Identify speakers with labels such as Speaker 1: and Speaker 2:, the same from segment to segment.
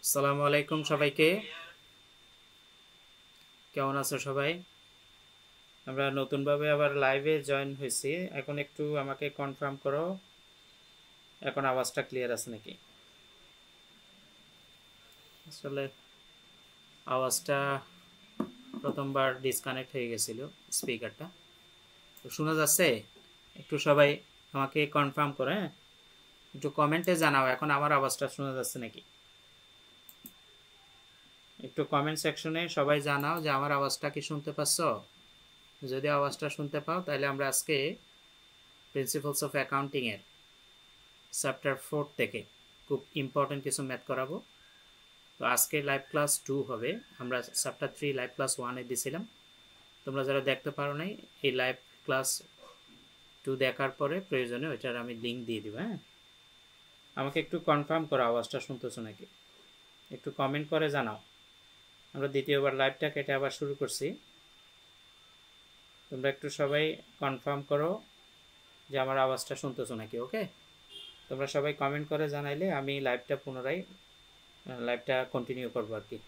Speaker 1: আসসালামু আলাইকুম সবাইকে। কেমন আছো সবাই? আমরা নতুনভাবে আবার লাইভে জয়েন হয়েছি। এখন একটু আমাকে কনফার্ম করো এখন আওয়াজটা ক্লিয়ার আছে নাকি। আসলে আওয়াজটা প্রথমবার ডিসকানেক্ট হয়ে গেছিল স্পিকারটা। তো শোনা যাচ্ছে? একটু সবাই আমাকে কনফার্ম করো, হ্যাঁ? একটু কমেন্টে জানাও এখন আমার আওয়াজটা শোনা যাচ্ছে নাকি। একটু কমেন্ট সেকশনে সবাই জানাও যে আমার আওয়াজটা কি শুনতে পাচ্ছ। যদি আওয়াজটা শুনতে পাও তাহলে আমরা আজকে প্রিন্সিপালস অফ অ্যাকাউন্টিংয়ের চ্যাপ্টার 4 থেকে খুব ইম্পর্টেন্ট কিছু ম্যাথ করাবো। তো আজকে লাইভ ক্লাস 2 হবে। আমরা চ্যাপ্টার 3 লাইভ ক্লাস 1-এ দিয়েছিলাম। তোমরা যারা দেখতে পারো নাই, এই লাইভ ক্লাস 2 দেখার পরে প্রয়োজনে ওইটার আমি লিঙ্ক দিয়ে দিব। হ্যাঁ, আমাকে একটু কনফার্ম করো আওয়াজটা শুনতেছো নাকি, একটু কমেন্ট করে জানাও। আমরা দ্বিতীয়বার লাইভটা কেটে আবার শুরু করছি। তোমরা একটু সবাই কনফার্ম করো যে আমার আওয়াজটা শুনতেছো নাকি। ওকে, তোমরা সবাই কমেন্ট করে জানাইলে আমি লাইভটা পুনরায় লাইভটা কন্টিনিউ করবো আর কি।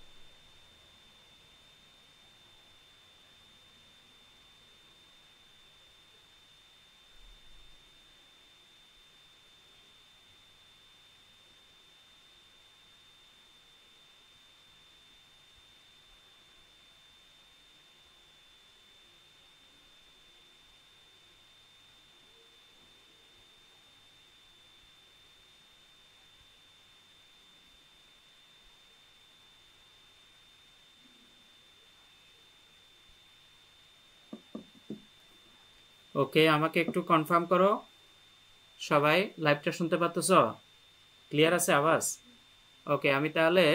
Speaker 1: ওকে, আমাকে একটু কনফার্ম করো সবাই লাইভটা শুনতে পাচ্ছ? ক্লিয়ার আছে আওয়াজ? ওকে, আমি তাহলে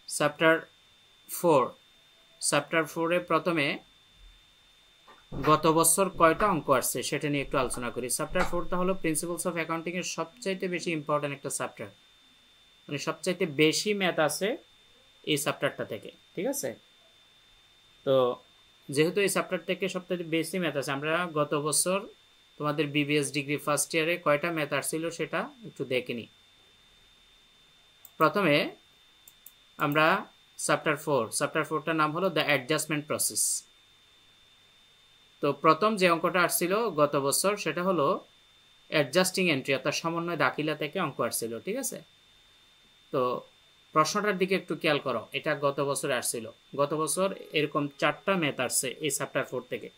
Speaker 1: চ্যাপ্টার 4 প্রথমে গত বছর কয়টা অঙ্ক আসছে সেটা নিয়ে একটু আলোচনা করি। চ্যাপ্টার 4টা হলো প্রিন্সিপালস অফ অ্যাকাউন্টিং এর সবচাইতে বেশি ইম্পর্টেন্ট একটা চ্যাপ্টার, মানে সবচাইতে বেশি ম্যাথ আছে এই চ্যাপ্টারটা থেকে, ঠিক আছে? তো যেহেতু এই চ্যাপ্টার থেকে সবচেয়ে বেশি ম্যাথ আছে, আমরা গত বছর তোমাদের বিবিএস ডিগ্রি ফার্স্ট ইয়ারে কয়টা ম্যাথ আসছিল সেটা একটু দেখে নিই। প্রথমে আমরা চ্যাপ্টার 4টার নাম হলো দ্য অ্যাডজাস্টমেন্ট প্রসেস। তো প্রথম যে অঙ্কটা আসছিল গত বছর সেটা হলো অ্যাডজাস্টিং এন্ট্রি, অর্থাৎ সমন্বয় দাখিলা থেকে অঙ্ক আসছিল, ঠিক আছে? তো প্রশ্নটার দিকে একটু খেয়াল করো, এটা গত বছরে আসছিল। গত বছর এরকম 4টা ম্যাথ আসছে এই চ্যাপ্টার 4 থেকে।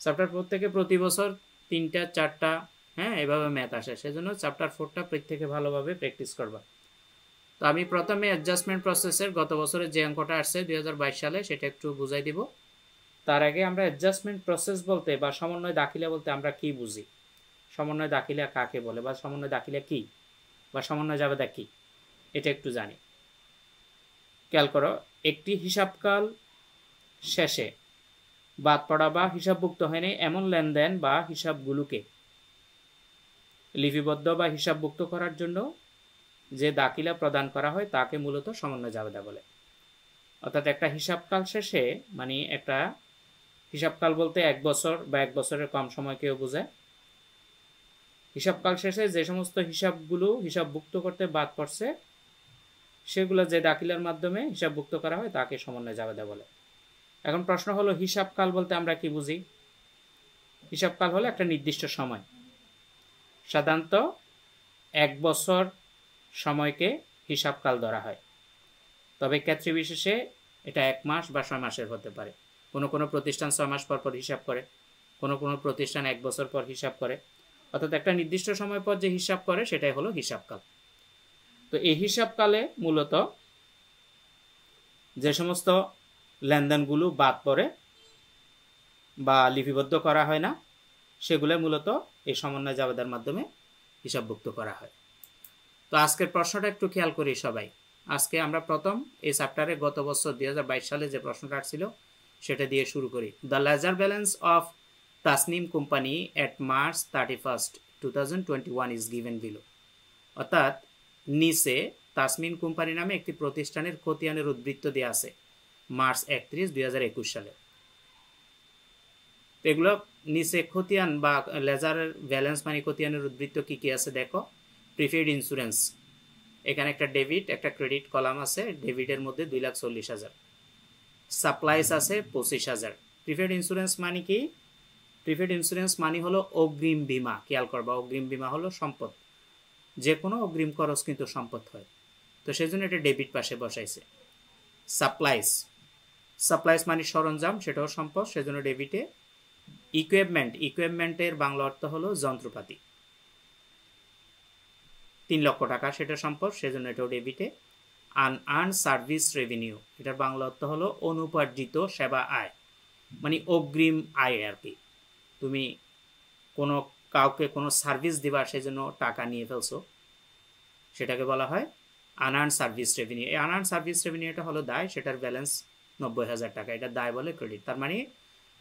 Speaker 1: চ্যাপ্টার 4 থেকে প্রতি বছর 3টা 4টা, হ্যাঁ, এভাবে ম্যাথ আসে। সেজন্য চ্যাপ্টার 4টা প্রত্যেকে ভালোভাবে প্র্যাকটিস করবা। তো আমি প্রথমে অ্যাডজাস্টমেন্ট প্রসেসের গত বছরের যে অঙ্কটা আসছে 2022 সালে সেটা একটু বুঝাই দিব। তার আগে আমরা অ্যাডজাস্টমেন্ট প্রসেস বলতে বা সমন্বয় দাখিলা বলতে আমরা কি বুঝি, সমন্বয় দাখিলা কাকে বলে, বা সমন্বয় দাখিলা কি, বা সমন্বয় জাবেদা কি, এটা একটু জানি। খেয়াল করো, একটি হিসাবকাল শেষে বাদ পড়া বা হিসাবভুক্ত হয়নি এমন লেনদেন বা হিসাবগুলোকে লিপিবদ্ধ বা হিসাবভুক্ত করার জন্য যে দাখিলা প্রদান করা হয় তাকে মূলত সমন্বয় জাবেদা বলে। অর্থাৎ একটা হিসাবকাল শেষে, মানে একটা হিসাবকাল বলতে 1 বছর বা 1 বছরের কম সময়কেও বোঝায়। হিসাবকাল শেষে যে সমস্ত হিসাবগুলো হিসাবভুক্ত করতে বাদ পড়ছে সেগুলো যে দাখিলার মাধ্যমে হিসাবভুক্ত করা হয় তাকে সমন্বয় জাবেদা বলে। এখন প্রশ্ন হলো, হিসাবকাল বলতে আমরা কি বুঝি? হিসাবকাল হলো একটা নির্দিষ্ট সময়, সাধারণত 1 বছর সময়কে হিসাবকাল ধরা হয়। তবে ক্ষেত্রে বিশেষে এটা 1 মাস বা 6 মাসের হতে পারে। কোনো কোনো প্রতিষ্ঠান 6 মাস পর পর হিসাব করে, কোনো কোনো প্রতিষ্ঠান 1 বছর পর হিসাব করে। অর্থাৎ একটা নির্দিষ্ট সময় পর যে হিসাব করে সেটাই হলো হিসাবকাল। তো এই হিসাবকালে মূলত যে সমস্ত লেনদেনগুলো বাদ পড়ে বা লিপিবদ্ধ করা হয় না সেগুলো মূলত এই সমন্বয় জাবেদার মাধ্যমে হিসাবভুক্ত করা হয়। তো আজকের প্রশ্নটা একটু খেয়াল করি সবাই। আজকে আমরা প্রথম এই চ্যাপ্টারে গত বছর 2022 সালে যে প্রশ্নটা আসছিল সেটা দিয়ে শুরু করি। The ledger balance of Tasnim company at March 31, 2021 is given below. অর্থাৎ নিচে তাসমিন কোম্পানি নামে একটি প্রতিষ্ঠানের খতিয়ানের উদ্বৃত্ত দেওয়া আছে March 31, 2021 সালে। এগুলো নিচে খতিয়ান বা লেজারের ব্যালেন্স মানে খতিয়ানের উদ্বৃত্ত কি কি আছে দেখো। প্রিপেইড ইন্স্যুরেন্স এখানে একটা ডেবিট একটা ক্রেডিট কলাম আছে, ডেবিটের মধ্যে 2,40,000, সাপ্লাইস আছে 25,000। প্রিফার্ড ইন্স্যুরেন্স মানে কি? প্রিফার্ড ইন্স্যুরেন্স মানে হলো অগ্রিম বীমা। খেয়াল করবা, অগ্রিম বীমা হলো সম্পদ, যে কোনো অগ্রিম খরচ কিন্তু সম্পদ হয়, তো সেই জন্য এটা ডেবিট পাশে বসাইছে। সাপ্লাইস, সাপ্লাইস মানে সরঞ্জাম, সেটাও সম্পদ, সেজন্য ডেবিটে। ইকুইপমেন্ট, ইকুইপমেন্টের বাংলা অর্থ হলো যন্ত্রপাতি, 3 লক্ষ টাকা, সেটা সম্পদ, সেজন্য এটাও ডেবিটে। আনআর্নড সার্ভিস রেভিনিউ, এটার বাংলা অর্থ হলো অনুপার্জিত সেবা আয়, মানে অগ্রিম আয় আর কি। তুমি কোনো কাউকে কোনো সার্ভিস দিবা, সেজন্য টাকা নিয়ে ফেলছো, সেটাকে বলা হয় আনআর্নড সার্ভিস রেভিনিউ। এই আনআর্নড সার্ভিস রেভিনিউটা হলো দায়, সেটার ব্যালেন্স 90,000 টাকা, এটা দায় বলে ক্রেডিট। তার মানে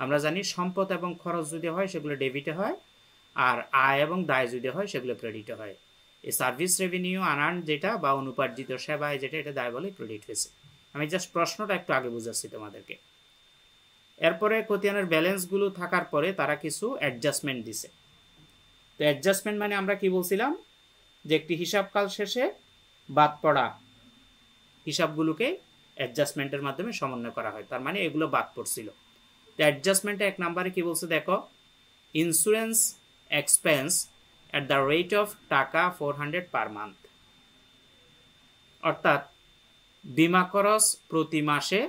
Speaker 1: আমরা জানি সম্পদ এবং খরচ যদি হয় সেগুলো ডেবিটে হয়, আর আয় এবং দায় যদি হয় সেগুলো ক্রেডিটে হয়। এই সার্ভিস রেভিনিউ আনআর্ন যেটা বা অনুপার্জিত সেবায় যেটা, এটা দায় বলে ক্রেডিট হয়েছে। আমি জাস্ট প্রশ্নটা একটু আগে বুঝাচ্ছি তোমাদেরকে। এরপরে খতিয়ানের ব্যালেন্সগুলো থাকার পরে তারা কিছু অ্যাডজাস্টমেন্ট দিছে। তো অ্যাডজাস্টমেন্ট মানে আমরা কি বলছিলাম, যে একটি হিসাবকাল শেষে বাদ পড়া হিসাবগুলোকে অ্যাডজাস্টমেন্টের মাধ্যমে সমন্বয় করা হয়, তার মানে এগুলো বাদ পড়ছিল। তো অ্যাডজাস্টমেন্টে 1 নম্বরে কি বলছে দেখো, insurance expense at the rate of টাকা 400 পার মান্থ, অর্থাৎ বিমা খরচ প্রতি মাসে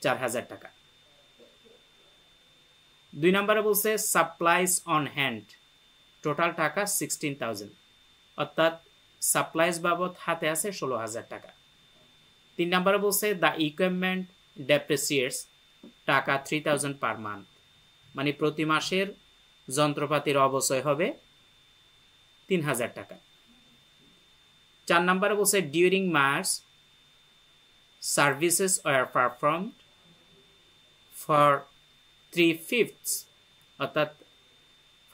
Speaker 1: 4,000 টাকা। 2 নম্বরে বলছে সাপ্লাইজ অন হ্যান্ড, টোটাল টাকা 16,000, অর্থাৎ সাপ্লাইজ বাবদ হাতে আছে 16,000 টাকা। 3 নম্বরে বলছে দ্য ইকুইপমেন্ট ডেপ্রিসিয়েটস, টাকা 3,000 পার মান্থ, মানে প্রতি মাসের যন্ত্রপাতির অবচয় হবে 3,000 টাকা। 4 নম্বরে বলছে ডিউরিং মাস সার্ভিসেস আর পারফর্মড ফর 3/5, অর্থাৎ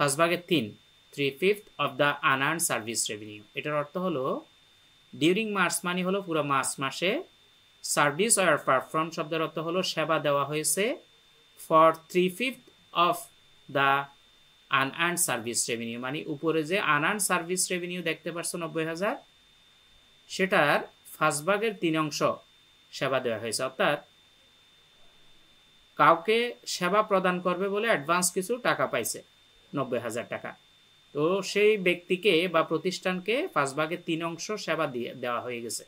Speaker 1: 3/5 of the unearned service revenue. এটার অর্থ হলো ডিউরিং মার্চ মানে হলো পুরো মার্চ মাসে, সার্ভিস আর পারফর্ম শব্দের অর্থ হলো সেবা দেওয়া হয়েছে, for 3/5 of the unearned service revenue, মানে উপরে যে আনআর্নড সার্ভিস রেভিনিউ দেখতে পাচ্ছ 90,000, সেটার 1/3 অংশ সেবা দেওয়া হয়েছে। অর্থাৎ কাউকে সেবা প্রদান করবে বলে অ্যাডভান্স কিছু টাকা পাইছে 90,000 টাকা, তো সেই ব্যক্তিকে বা প্রতিষ্ঠানকে 1/3 অংশ সেবা দিয়ে দেওয়া হয়ে গেছে।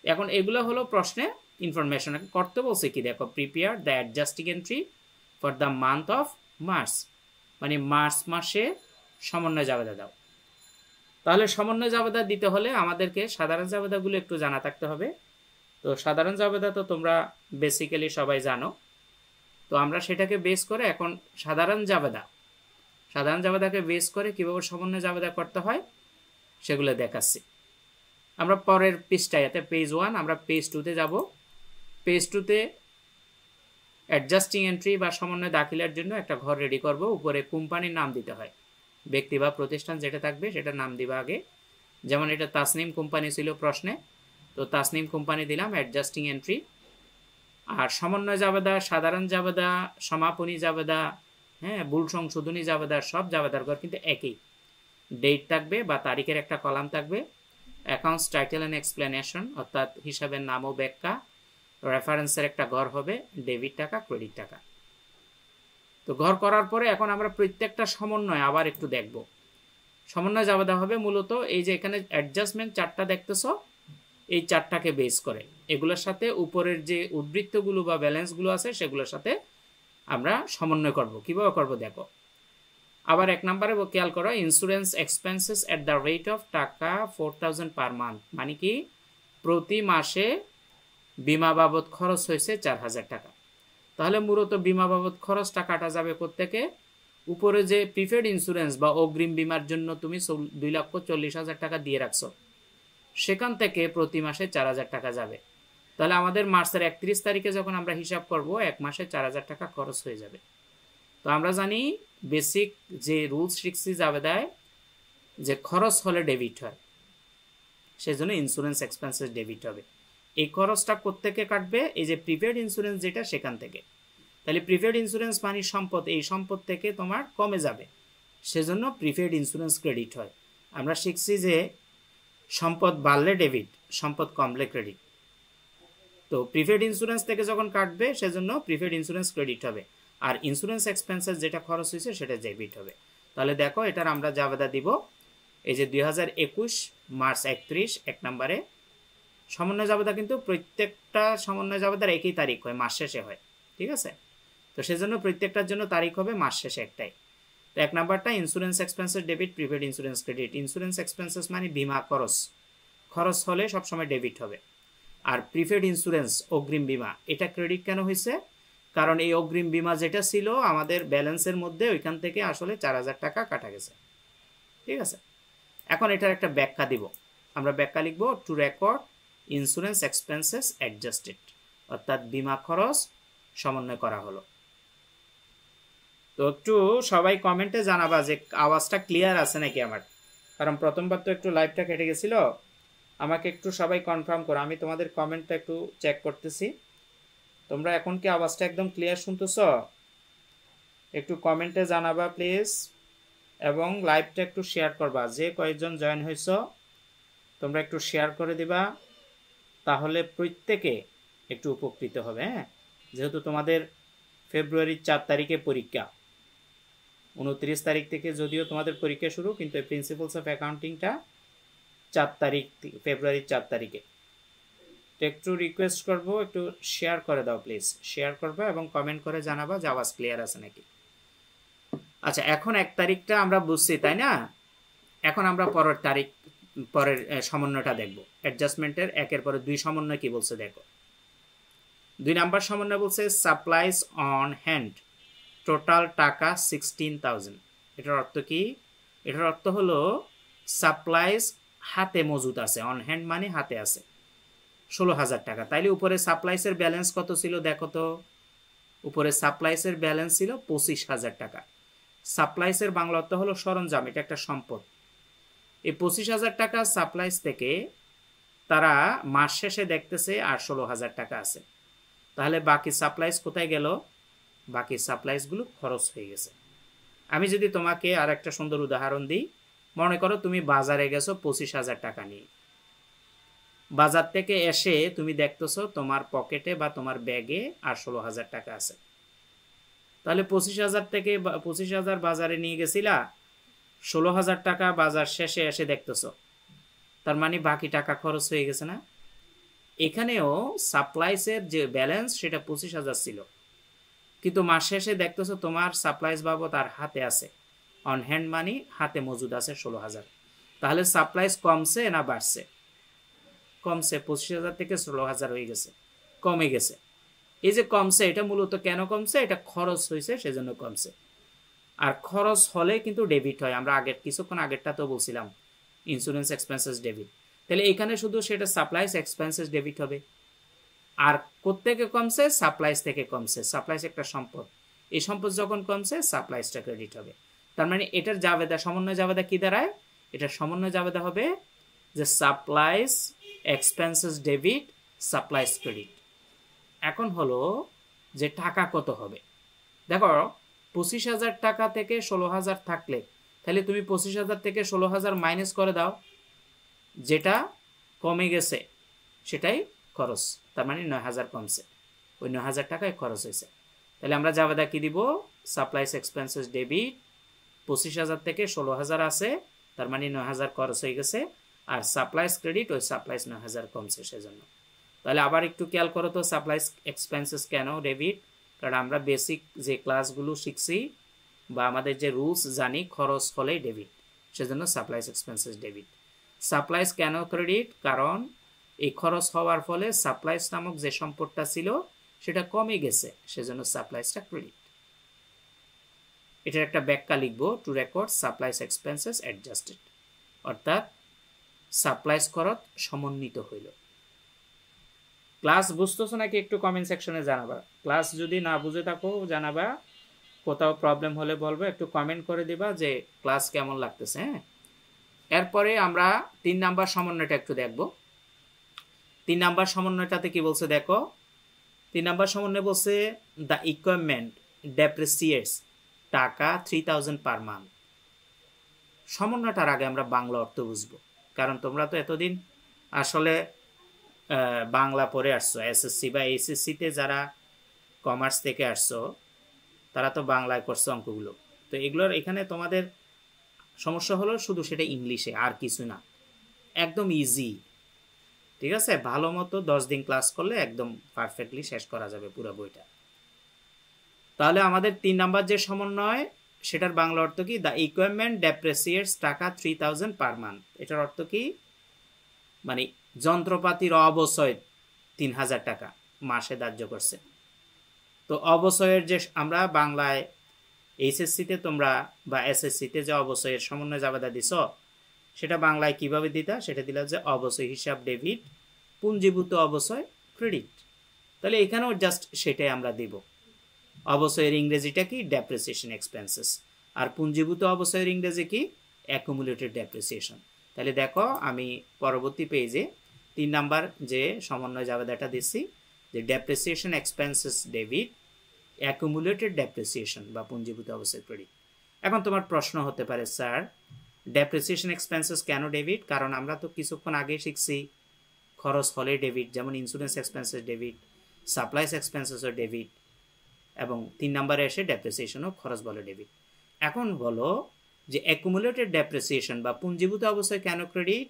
Speaker 1: এখন এগুলো হলো প্রশ্নে ইনফরমেশন করতে বলছে কি দেখো, prepare the adjusting entry for the month of March, মানে মার্চ মাসে সমন্বয় জাবেদা দাও। তাহলে সমন্বয় জাবেদা দিতে হলে আমাদেরকে সাধারণ জাবেদাগুলো একটু জানা থাকতে হবে। তো সাধারণ জাবেদা তো তোমরা বেসিক্যালি সবাই জানো, তো আমরা সেটাকে বেস করে এখন সাধারণ জাবেদাকে বেস করে কীভাবে সমন্বয় জাবেদা করতে হয় সেগুলো দেখাচ্ছি। আমরা পরের পৃষ্ঠায়, পেজ 1, আমরা পেজ 2-তে যাব। পেজ 2-তে অ্যাডজাস্টিং এন্ট্রি বা সমন্বয় দাখিলের জন্য একটা ঘর রেডি করব। উপরে কোম্পানির নাম দিতে হয়, ব্যক্তি বা প্রতিষ্ঠান যেটা থাকবে সেটার নাম দিবা আগে। যেমন এটা তাসনিম কোম্পানি ছিল প্রশ্নে, তো তাসনিম কোম্পানি দিলাম অ্যাডজাস্টিং এন্ট্রি। আর সমন্বয় জাবেদা, সাধারণ জাবেদা, সমাপনী জাবেদা, হ্যাঁ, ভুল সংশোধনী জাবেদা, সব জাবেদার ঘর কিন্তু একই, ডেট থাকবে বা তারিখের একটা কলাম থাকবে, অ্যাকাউন্টস টাইটেল অ্যান্ড এক্সপ্লেনেশন, অর্থাৎ হিসাবের নাম ও ব্যাখ্যা, রেফারেন্সের একটা ঘর হবে, ডেবিট টাকা ক্রেডিট টাকা। তো ঘর করার পরে এখন আমরা প্রত্যেকটা সমন্বয় আবার একটু দেখব। সমন্বয় জাবেদা হবে মূলত এই যে এখানে অ্যাডজাস্টমেন্ট 4টা দেখতেছো, এই 4টাকে বেস করে এগুলোর সাথে উপরের যে উদ্বৃত্তগুলো বা ব্যালেন্সগুলো আছে সেগুলোর সাথে আমরা সমন্বয় করব। কিভাবে করব দেখো। আবার 1 নম্বরে খেয়াল করো, insurance expenses at the rate of টাকা 4,000 পার মান্থ, মানে কি প্রতি মাসে বিমা বাবদ খরচ হয়েছে 4,000 টাকা। তাহলে মূলত বিমা বাবদ খরচটা কাটা যাবে কোত্থেকে, উপরে যে প্রিফার্ড ইন্স্যুরেন্স বা অগ্রিম বিমার জন্য তুমি 2,40,000 টাকা দিয়ে রাখছো, সেখান থেকে প্রতি মাসে 4,000 টাকা যাবে। তাহলে আমাদের মার্চের 31 তারিখে যখন আমরা হিসাব করব 1 মাসে 4,000 টাকা খরচ হয়ে যাবে। তো আমরা জানি বেসিক যে রুলস শিখছি জাবেদায়, যে খরচ হলে ডেবিট হয়, সেজন্য ইন্স্যুরেন্স এক্সপেন্সেস ডেবিট হবে। এই খরচটা কোত্থেকে কাটবে, এই যে প্রিপেড ইন্স্যুরেন্স যেটা সেখান থেকে। তাহলে প্রিপেড ইন্স্যুরেন্স মানে সম্পদ, এই সম্পদ থেকে তোমার কমে যাবে, সেজন্য প্রিপেড ইন্স্যুরেন্স ক্রেডিট হয়। আমরা শিখছি যে সম্পদ বাড়লে ডেবিট, সম্পদ কমলে ক্রেডিট। তো প্রিপেড ইন্স্যুরেন্স থেকে যখন কাটবে সেজন্য প্রিপেড ইন্স্যুরেন্স ক্রেডিট হবে, আর ইন্স্যুরেন্স এক্সপেন্সেস যেটা খরচ হয়েছে সেটা ডেবিট হবে। তাহলে দেখো এটার আমরা জাবেদা দিব, এই যে 2021 মার্চ 31 এক নম্বরে সমন্বয় জাবেদা, কিন্তু প্রত্যেকটা সমন্বয় জাবেদার একই তারিখ হয়, মাস শেষে হয়, ঠিক আছে? তো সেজন্য প্রত্যেকটার জন্য তারিখ হবে মাস শেষে একটাই। তো এক নাম্বারটা insurance expenses debit, prepaid insurance credit. Insurance expenses মানে বিমা খরচ, খরচ হলে সবসময় ডেবিট হবে। আর প্রিপেড ইন্স্যুরেন্স অগ্রিম বিমা, এটা ক্রেডিট কেন হয়েছে? কারণ এই অগ্রিম বিমা যেটা ছিল আমাদের ব্যালেন্সের মধ্যে, ওইখান থেকে আসলে 4000 টাকা কাটা গেছে, ঠিক আছে? এখন এটার একটা ব্যাখ্যা দিব, আমরা ব্যাখ্যা লিখব two record insurance expenses adjusted, অর্থাৎ বিমা খরচ সমন্বয় করা হলো। তো একটু সবাই কমেন্টে জানাবা যে আওয়াজটা ক্লিয়ার আছে নাকি আমার, কারণ প্রথমবার তো একটু লাইভটা কেটে গেছিল। আমাকে একটু সবাই কনফার্ম করো, আমি তোমাদের কমেন্টটা একটু চেক করতেছি। তোমরা এখন কি আওয়াজটা একদম ক্লিয়ার শুনতেছ? একটু কমেন্টে জানাবা প্লিজ, এবং লাইভটা একটু শেয়ার করবা। যে কয়েকজন জয়েন হয়েছ তোমরা একটু শেয়ার করে দিবা, তাহলে প্রত্যেকে একটু উপকৃত হবে। হ্যাঁ, যেহেতু তোমাদের ফেব্রুয়ারির 4 তারিখে পরীক্ষা, 29 তারিখ থেকে যদিও তোমাদের পরীক্ষা শুরু, কিন্তু প্রিন্সিপালস অফ অ্যাকাউন্টিংটা 4 তারিখ, ফেব্রুয়ারির 4 তারিখে। তো একটু রিকোয়েস্ট করবো একটু শেয়ার করে দাও প্লিজ, শেয়ার করবা এবং কমেন্ট করে জানাবা যে আওয়াজ ক্লিয়ার আছে নাকি। আচ্ছা, এখন 1 তারিখটা আমরা বুঝছি তাই না? এখন আমরা পরের তারিখ, পরের সমন্বয়টা দেখব। অ্যাডজাস্টমেন্টের 1-এর পরে 2 সমন্বয় কি বলছে দেখো। 2 নাম্বার সমন্বয় বলছে সাপ্লাইজ অন হ্যান্ড, টোটাল টাকা 16,000। এটার অর্থ কি? এটার অর্থ হলো সাপ্লাইজ হাতে মজুদ আছে, অন হ্যান্ড মানে হাতে আছে 16,000 টাকা। তাইলে উপরে সাপ্লাইসের ব্যালেন্স কত ছিল দেখো তো? উপরে সাপ্লাইসের ব্যালেন্স ছিল 25,000 টাকা। সাপ্লাইসের বাংলা অর্থ হলো সরঞ্জাম, এটা একটা সম্পদ। এই 25,000 টাকা সাপ্লাইস থেকে তারা মাস শেষে দেখতেছে আর 16,000 টাকা আছে। তাহলে বাকি সাপ্লাইস কোথায় গেল? বাকি সাপ্লাইসগুলো খরচ হয়ে গেছে। আমি যদি তোমাকে আর একটা সুন্দর উদাহরণ দিই, মনে করো তুমি বাজারে গেছো 25,000 টাকা নিয়ে, বাজার থেকে এসে তুমি দেখতেছো তোমার পকেটে বা তোমার ব্যাগে আর 16,000 টাকা আছে। তাহলে 25,000 থেকে 25,000 বাজারে নিয়ে গেছিলা, 16,000 টাকা বাজার শেষে এসে দেখতেছো, তার মানে বাকি টাকা খরচ হয়ে গেছে না? এখানেও সাপ্লাইসের যে ব্যালেন্স সেটা 25,000 ছিল, কিন্তু মাস শেষে দেখতেছো তোমার সাপ্লাইস বাবদ আর হাতে আছে, অন হ্যান্ড মানি হাতে মজুদ আছে 16,000। তাহলে সাপ্লাইস কমছে না বাড়ছে? কমছে, 25,000 থেকে 16,000 হয়ে গেছে, কমে গেছে। এই যে কমছে, এটা মূলত কেন কমছে? এটা খরচ হয়েছে সেজন্য কমছে। আর খরচ হলে কিন্তু ডেবিট হয়, আমরা আগের কিছুক্ষণ আগেরটা তো বলছিলাম ইন্স্যুরেন্স এক্সপেন্সেস ডেবিট। তাহলে এখানে শুধু সেটা সাপ্লাইস এক্সপেন্সেস ডেবিট হবে। আর কোত্থেকে কমছে? সাপ্লাইস থেকে কমছে। সাপ্লাইস একটা সম্পদ, এই সম্পদ যখন কমছে সাপ্লাইসটা ক্রেডিট হবে। তার মানে এটার জাবেদা, সমন্বয় জাবেদা কি দাঁড়ায়? এটার সমন্বয় জাবেদা হবে যে supplies expenses debit, supplies credit. এখন হলো যে টাকা কত হবে। দেখো 25,000 টাকা থেকে 16,000 থাকলে, তাহলে তুমি 25,000 থেকে 16,000 মাইনাস করে দাও, যেটা কমে গেছে সেটাই খরচ, তার মানে 9,000 কমছে, ওই 9,000 টাকায় খরচ হয়েছে। তাহলে আমরা জাবেদা কি দিব? সাপ্লাইস এক্সপেন্সেস ডেবিট, 25,000 থেকে 16,000 আছে, তার মানে 9,000 খরচ হয়ে গেছে, আর সাপ্লাইস ক্রেডিট, ওই সাপ্লাইস 9,000 কমছে সেজন্য। তাহলে আবার একটু খেয়াল করো তো, সাপ্লাইস এক্সপেন্সেস কেন ডেবিট? কারণ আমরা বেসিক যে ক্লাসগুলো শিখছি বা আমাদের যে রুলস জানি, খরচ হলেই ডেবিট, সেজন্য সাপ্লাইস এক্সপেন্সেস ডেবিট। সাপ্লাইস কেন ক্রেডিট? কারণ এই খরচ হওয়ার ফলে সাপ্লাইস নামক যে সম্পদটা ছিল সেটা কমে গেছে, সেজন্য সাপ্লাইসটা ক্রেডিট। এটার একটা ব্যাখ্যা লিখবো, two record supplies expenses adjusted, অর্থাৎ সাপ্লাইস খরচ সমন্বিত হইল। ক্লাস বুঝতেছো নাকি? একটু কমেন্ট সেকশনে জানাবা। ক্লাস যদি না বুঝে থাকো জানাবা, কোথাও প্রবলেম হলে বলবো, একটু কমেন্ট করে দিবা যে ক্লাস কেমন লাগতেছে। হ্যাঁ, এরপরে আমরা 3 নাম্বার সমন্বয়টা একটু দেখব। 3 নাম্বার সমন্বয়টাতে কি বলছে দেখো। 3 নাম্বার সমন্বয় বলছে দ্য ইকুইপমেন্ট ডেপ্রিসিয়েটস টাকা 3,000 পার মান্থ। সমন্বয়টার আগে আমরা বাংলা অর্থ বুঝবো, কারণ তোমরা তো এতদিন আসলে বাংলা পড়ে আসছো, এসএসসি বা এইচএসসিতে যারা কমার্স থেকে আসছো তারা তো বাংলায় করছো অঙ্কগুলো। তো এগুলোর এখানে তোমাদের সমস্যা হলো শুধু সেটা ইংলিশে, আর কিছু না, একদম ইজি। ঠিক আছে, ভালো মতো 10 দিন ক্লাস করলে একদম পারফেক্টলি শেষ করা যাবে পুরো বইটা। তাহলে আমাদের 3 নাম্বার যে সমন্বয়, সেটার বাংলা অর্থ কি? দ্য ইকুইপমেন্ট ডেপ্রিসিয়েটস টাকা 3000 পার মান্থ। এটার অর্থ কি? মানে যন্ত্রপাতির অবচয় 3000 টাকা মাসে ধার্য করছে। তো অবচয়ের যে আমরা বাংলায় এইচএসসিতে তোমরা বা এসএসসিতে যে অবচয়ের সমন্বয় জাবেদা দিছ, সেটা বাংলায় কিভাবে দিতা? সেটা দিলা যে অবচয় হিসাব ডেবিট, পুঞ্জীভূত অবচয় ক্রেডিট। তাহলে এখানেও জাস্ট সেটাই আমরা দিব। অবচয়ের ইংরেজিটা কি? Depreciation expenses. আর পুঞ্জীভূত অবচয়ের ইংরেজি কি? Accumulated depreciation. তাহলে দেখো আমি পরবর্তী পেজে 3 নাম্বার যে সমন্বয় জাবেদাটা দিচ্ছি, যে depreciation expenses debit, accumulated depreciation বা পুঞ্জীভূত অবচয় ক্রেডিট। এখন তোমার প্রশ্ন হতে পারে, স্যার ডেপ্রিসিয়েশন এক্সপেন্সেস কেন ডেবিট? কারণ আমরা তো কিছুক্ষণ আগে শিখছি খরচ হলে ডেবিট, যেমন ইন্স্যুরেন্স এক্সপেন্সেস ডেবিট, সাপ্লাইস এক্সপেন্সেসও ডেবিট, এবং 3 নাম্বারে এসে ডেপ্রিসিয়েশনও খরচ বলে ডেবিট। এখন বলো যে অ্যাকুমুলেটেড ডেপ্রিসিয়েশন বা পুঞ্জীভূত অবস্থায় কেন ক্রেডিট?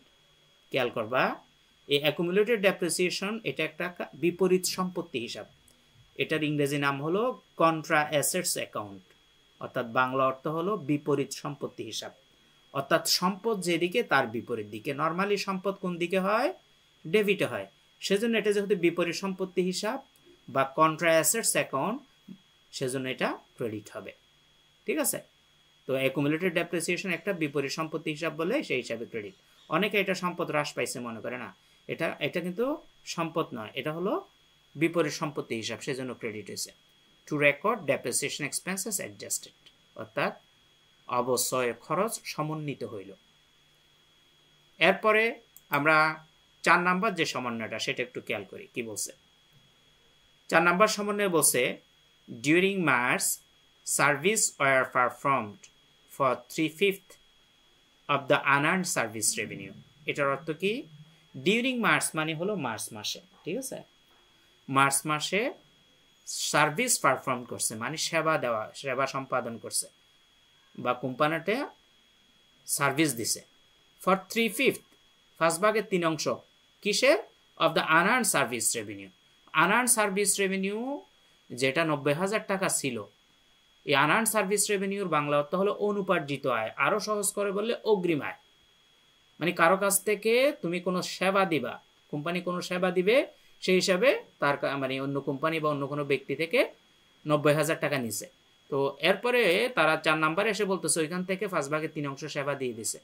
Speaker 1: খেয়াল করবা, এই অ্যাকুমুলেটেড ডেপ্রিসিয়েশন এটা একটা বিপরীত সম্পত্তি হিসাব। এটার ইংরেজি নাম হলো কন্ট্রা অ্যাসেটস অ্যাকাউন্ট, অর্থাৎ বাংলা অর্থ হলো বিপরীত সম্পত্তি হিসাব। অর্থাৎ সম্পদ যেদিকে তার বিপরীত দিকে। নর্মালি সম্পদ কোন দিকে হয়? ডেবিটে হয়। সেজন্য এটা যেহেতু বিপরীত সম্পত্তি হিসাব বা কন্ট্রা অ্যাসেটস অ্যাকাউন্ট, সেজন্য এটা ক্রেডিট হবে। ঠিক আছে, তো অ্যাকুমুলেটেড ডেপ্রিসিয়েশন একটা বিপরীত সম্পত্তি হিসাব বলে সেই হিসাবে ক্রেডিট। অনেকে এটা সম্পদ হ্রাস পাইছে মনে করে, না, এটা কিন্তু সম্পদ নয়, এটা হলো বিপরীত সম্পত্তি হিসাব, সেজন্য ক্রেডিট হয়েছে। To record depreciation expenses adjusted, অর্থাৎ অবচয় খরচ সমন্বিত হইল। এরপরে আমরা 4 নাম্বার যে সমন্বয়টা সেটা একটু খেয়াল করি কি বলছে। 4 নাম্বার সমন্বয় বলছে, during March service were performed for 3/5 of the unearned service revenue. এটার অর্থ কি? ডিউরিং মার্চ মানে হলো মার্চ মাসে, ঠিক আছে, মার্চ মাসে সার্ভিস পারফর্ম করছে মানে সেবা দেওয়া, সেবা সম্পাদন করছে বা কোম্পানিতে সার্ভিস দিছে। ফর 3/5, 1/3 কিসের? Of the unearned service revenue. Unearned service revenue যেটা 90,000 টাকা ছিল, এই আনআর্নড সার্ভিস রেভিনিউর বাংলা অর্থ হলো অনুপার্জিত আয়। আরো সহজ করে বললে অগ্রিম আয়। মানে কারো কাছ থেকে তুমি কোনো সেবা দিবা, কোম্পানি কোনো সেবা দিবে, সেই হিসাবে তার মানে অন্য কোম্পানি বা অন্য কোনো ব্যক্তি থেকে 90,000 টাকা নিছে। তো এরপরে তারা 4 নাম্বারে এসে বলতেছে ওইখান থেকে 1/3 সেবা দিয়ে দিছে।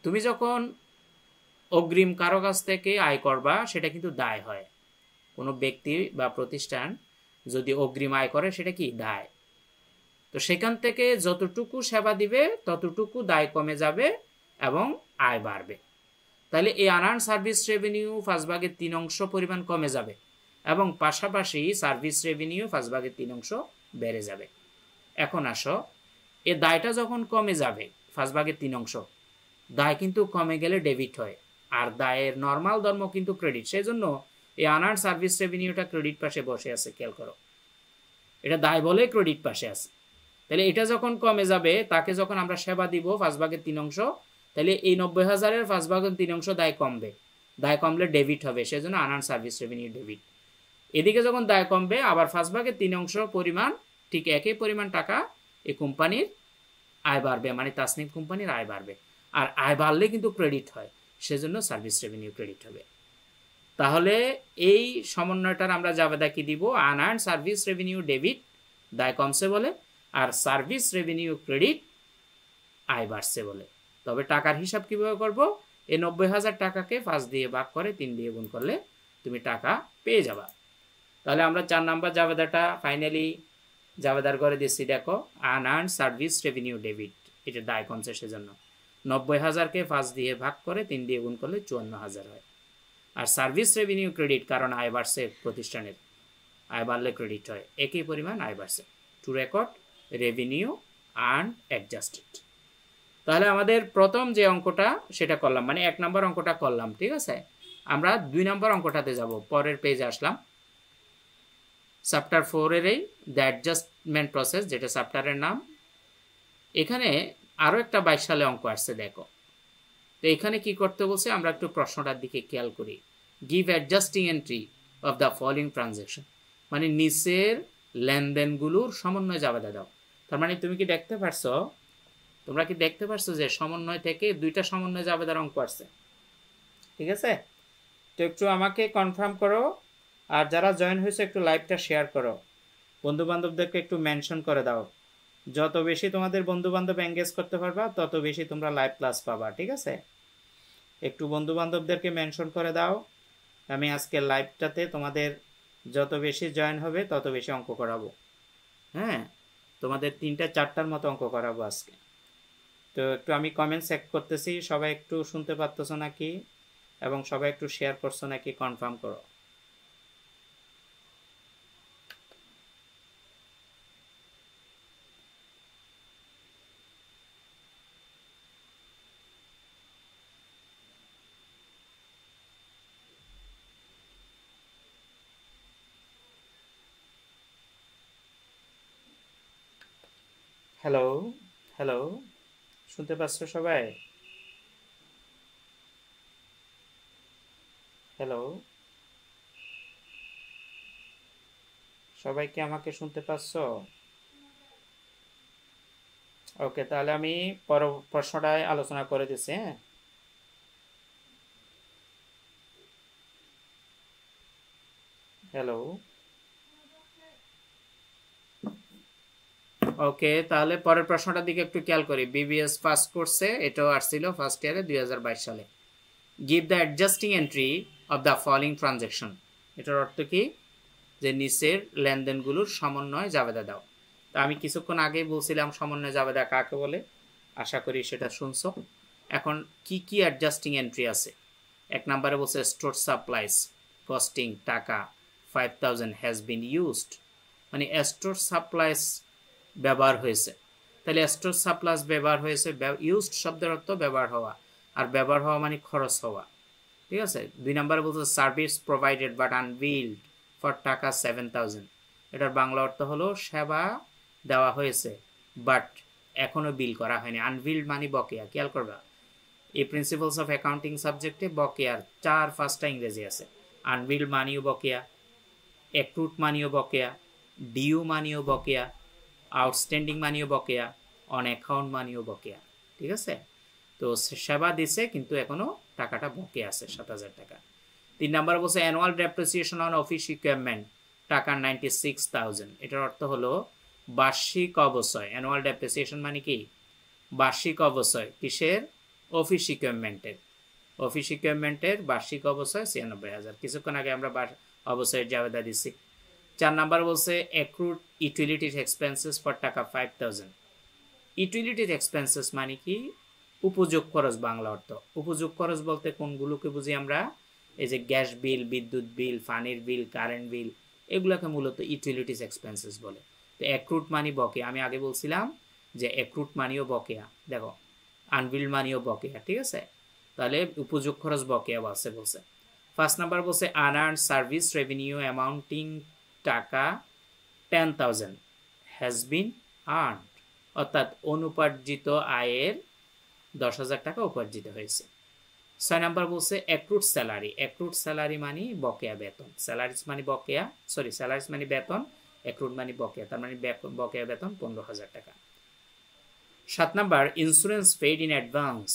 Speaker 1: তুমি যখন অগ্রিম কারো কাছ থেকে আয় করবা, সেটা কিন্তু দায় হয়। কোনো ব্যক্তি বা প্রতিষ্ঠান যদি অগ্রিম আয় করে, সেটা কি? দায়। তো সেখান থেকে যতটুকু সেবা দিবে ততটুকু দায় কমে যাবে এবং আয় বাড়বে। তাহলে এই আনআর্নড সার্ভিস রেভিনিউ 1/3 পরিমাণ কমে যাবে এবং পাশাপাশি সার্ভিস রেভিনিউ 1/3 বেড়ে যাবে। এখন আসো, এ দায়টা যখন কমে যাবে 1/3, দায় কিন্তু কমে গেলে ডেবিট হয়, আর দায়ের নর্মাল ধর্ম কিন্তু ক্রেডিট। সেই জন্য এই আনআর্নড সার্ভিস রেভিনিউটা ক্রেডিট পাশে বসে আছে, খেয়াল করো, এটা দায় বলে ক্রেডিট পাশে আছে। তাহলে এটা যখন কমে যাবে, তাকে যখন আমরা সেবা দিব 1/3, তাহলে এই 90,000-এর 1/3 দায় কমবে, দায় কমলে ডেবিট হবে, সেজন্য আনআর্নড সার্ভিস রেভিনিউ ডেবিট। এদিকে যখন দায় কমবে, আবার 1/3 পরিমাণ, ঠিক একই পরিমাণ টাকা এই কোম্পানির আয় বাড়বে, মানে তাসনিম কোম্পানির আয় বাড়বে। আর আয় বাড়লে কিন্তু ক্রেডিট হয়, সেজন্য সার্ভিস রেভিনিউ ক্রেডিট হবে। তাহলে এই সমন্বয়টার আমরা জাবেদা কি দিব? আনআর্নড সার্ভিস রেভিনিউ ডেবিট, দায় কমছে বলে, আর সার্ভিস রেভিনিউ ক্রেডিট, আয় বাড়ছে বলে। তবে টাকার হিসাব কিভাবে করব? এই 90,000 টাকাকে 5 দিয়ে ভাগ করে 3 দিয়ে গুণ করলে তুমি টাকা পেয়ে যাবা। তাহলে আমরা 4 নাম্বার জাবেদাটা ফাইনালি জাবেদার করে দিচ্ছি। দেখো, আনআর্নড সার্ভিস রেভিনিউ ডেবিট, এটা দায় কমছে সেজন্য 90,000-কে 5 দিয়ে ভাগ করে 3 দিয়ে গুণ করলে 54,000 হয়। আর সার্ভিস রেভিনিউ ক্রেডিট, কারণ আয় বাড়ছে প্রতিষ্ঠানের, আয় বাড়লে ক্রেডিট হয়, একই পরিমাণ আয় বাড়ছে। Two record revenue earn adjusted. তাহলে আমাদের প্রথম যে অঙ্কটা সেটা করলাম, মানে 1 নম্বর অঙ্কটা করলাম, ঠিক আছে। আমরা 2 নম্বর অঙ্কটাতে যাব, পরের পেজে আসলাম। চ্যাপ্টার 4 এরই দ্য অ্যাডজাস্টমেন্ট প্রসেস, যেটা চ্যাপ্টারের নাম। এখানে আরও একটা 22 সালে অঙ্ক আসছে, দেখো। তো এখানে কি করতে বলছে, আমরা একটু প্রশ্নটার দিকে খেয়াল করি। Give adjusting entry of the following transaction, মানে নিচের লেনদেনগুলোর সমন্বয় জাবেদা দাও। তার মানে তুমি কি দেখতে পারছো, তোমরা কি দেখতে পারছো যে সমন্বয় থেকে 2টা সমন্বয় জাবেদার অঙ্ক আসছে, ঠিক আছে। তো একটু আমাকে কনফার্ম করো, আর যারা জয়েন হয়েছে একটু লাইভটা শেয়ার করো, বন্ধু বান্ধবদেরকে একটু মেনশন করে দাও। যত বেশি তোমাদের বন্ধু বান্ধব এঙ্গেজ করতে পারবা তত বেশি তোমরা লাইভ ক্লাস পাবা, ঠিক আছে। একটু বন্ধু বান্ধবদেরকে মেনশন করে দাও। আমি আজকে লাইভটাতে তোমাদের যত বেশি জয়েন হবে তত বেশি অঙ্ক করাবো। হ্যাঁ, তোমাদের 3টা 4টার মতো অঙ্ক করাবো আজকে। তো একটু আমি কমেন্ট চেক করতেছি, সবাই একটু শুনতে পারতেছো নাকি এবং সবাই একটু শেয়ার করছো নাকি কনফার্ম করো। হ্যালো, হ্যালো, শুনতে পাচ্ছ সবাই? হ্যালো, সবাই কি আমাকে শুনতে পাচ্ছ? ওকে, তাহলে আমি প্রশ্নটায় আলোচনা করে দিচ্ছি। হ্যাঁ, হ্যালো, ওকে, তাহলে পরের প্রশ্নটার দিকে একটু খেয়াল করি। বিবিএস পাস কোর্সে এটাও আসছিল ফার্স্ট ইয়ারে 2022 সালে। Give the adjusting entry of the following transaction, এটার অর্থ কি, যে নিচের লেনদেনগুলোর সমন্বয় জাবেদা দাও। তা আমি কিছুক্ষণ আগেই বলছিলাম সমন্বয় জাবেদা কাকে বলে, আশা করি সেটা শুনছো। এখন কি কি অ্যাডজাস্টিং এন্ট্রি আছে? 1 নম্বরে বলছে স্টোর সাপ্লাইস কস্টিং টাকা 5000 হ্যাজ বিন ইউজড, মানে স্টোর সাপ্লাইস ব্যবহার হয়েছে। তাহলে স্টোর সাপ্লাইস ব্যবহার হয়েছে, ইউজড শব্দের অর্থ ব্যবহার হওয়া, আর ব্যবহার হওয়া মানে খরচ হওয়া, ঠিক আছে। 2 নম্বরে বলছে service provided but unbilled for টাকা 7000, এটার বাংলা অর্থ হলো সেবা দেওয়া হয়েছে বাট এখনো বিল করা হয়নি। আনবিল্ড মানে বকেয়া, খেয়াল করবা এই প্রিন্সিপালস অফ অ্যাকাউন্টিং সাবজেক্টে বকেয়ার 4-5টা ইংরেজি আছে। আনবিল্ড মানিও বকেয়া, অ্যাক্রুড মানিও বকেয়া, ডিউ মানিও বকেয়া, আউটস্ট্যান্ডিং মানিও বকেয়া, অন অ্যাকাউন্ট মানিও বকেয়া, ঠিক আছে। তো সেবা দিছে কিন্তু এখনো টাকাটা বকেয়া আছে 7000 টাকা। 3 নম্বর বলছে annual depreciation on office equipment টাকা 96,000, এটার অর্থ হলো বার্ষিক অবচয়। অ্যানুয়াল ডেপ্রিসিয়েশন মানে কি, বার্ষিক অবচয় কিসের, অফিস ইকুইপমেন্টের। অফিস ইকুইপমেন্টের বার্ষিক অবচয় 96,000, কিছুক্ষণ আগে আমরা অবচয়ের জাবেদা দিচ্ছি। 4 নাম্বার বলছে অ্যাক্রুড ইউটিলিটিস এক্সপেন্সেস ফর টাকা 5000। ইউটিলিটিস এক্সপেন্সেস মানে কি, উপযোগ খরচ, বাংলা অর্থ। উপযোগ খরচ বলতে কোনগুলোকে বুঝি আমরা, এই যে গ্যাস বিল, বিদ্যুৎ বিল, পানির বিল, কারেন্ট বিল, এগুলোকে মূলত ইউটিলিটিস এক্সপেন্সেস বলে। তো অ্যাক্রুড মানি বকেয়া, আমি আগে বলছিলাম যে অ্যাক্রুড মানিও বকেয়া, দেখো আনবিল মানিও বকেয়া, ঠিক আছে। তাহলে উপযোগ খরচ বকেয়া বলছে। 5 নাম্বার বলছে আনআর্নড সার্ভিস রেভিনিউ অ্যামাউন্টিং টাকা 10,000 হ্যাজ বিন আর্নড, অর্থাৎ অনুপার্জিত আয়ের 10,000 টাকা উপার্জিত হয়েছে। 6 নাম্বার বলছে অ্যাক্রুড স্যালারি। অ্যাক্রুড স্যালারি মানে বকেয়া বেতন, স্যালারিস মানে বকেয়া, স্যালারিস মানে বেতন, অ্যাক্রুড মানে বকেয়া, তার মানে বকেয়া বেতন 15,000 টাকা। 7 number insurance paid in advance,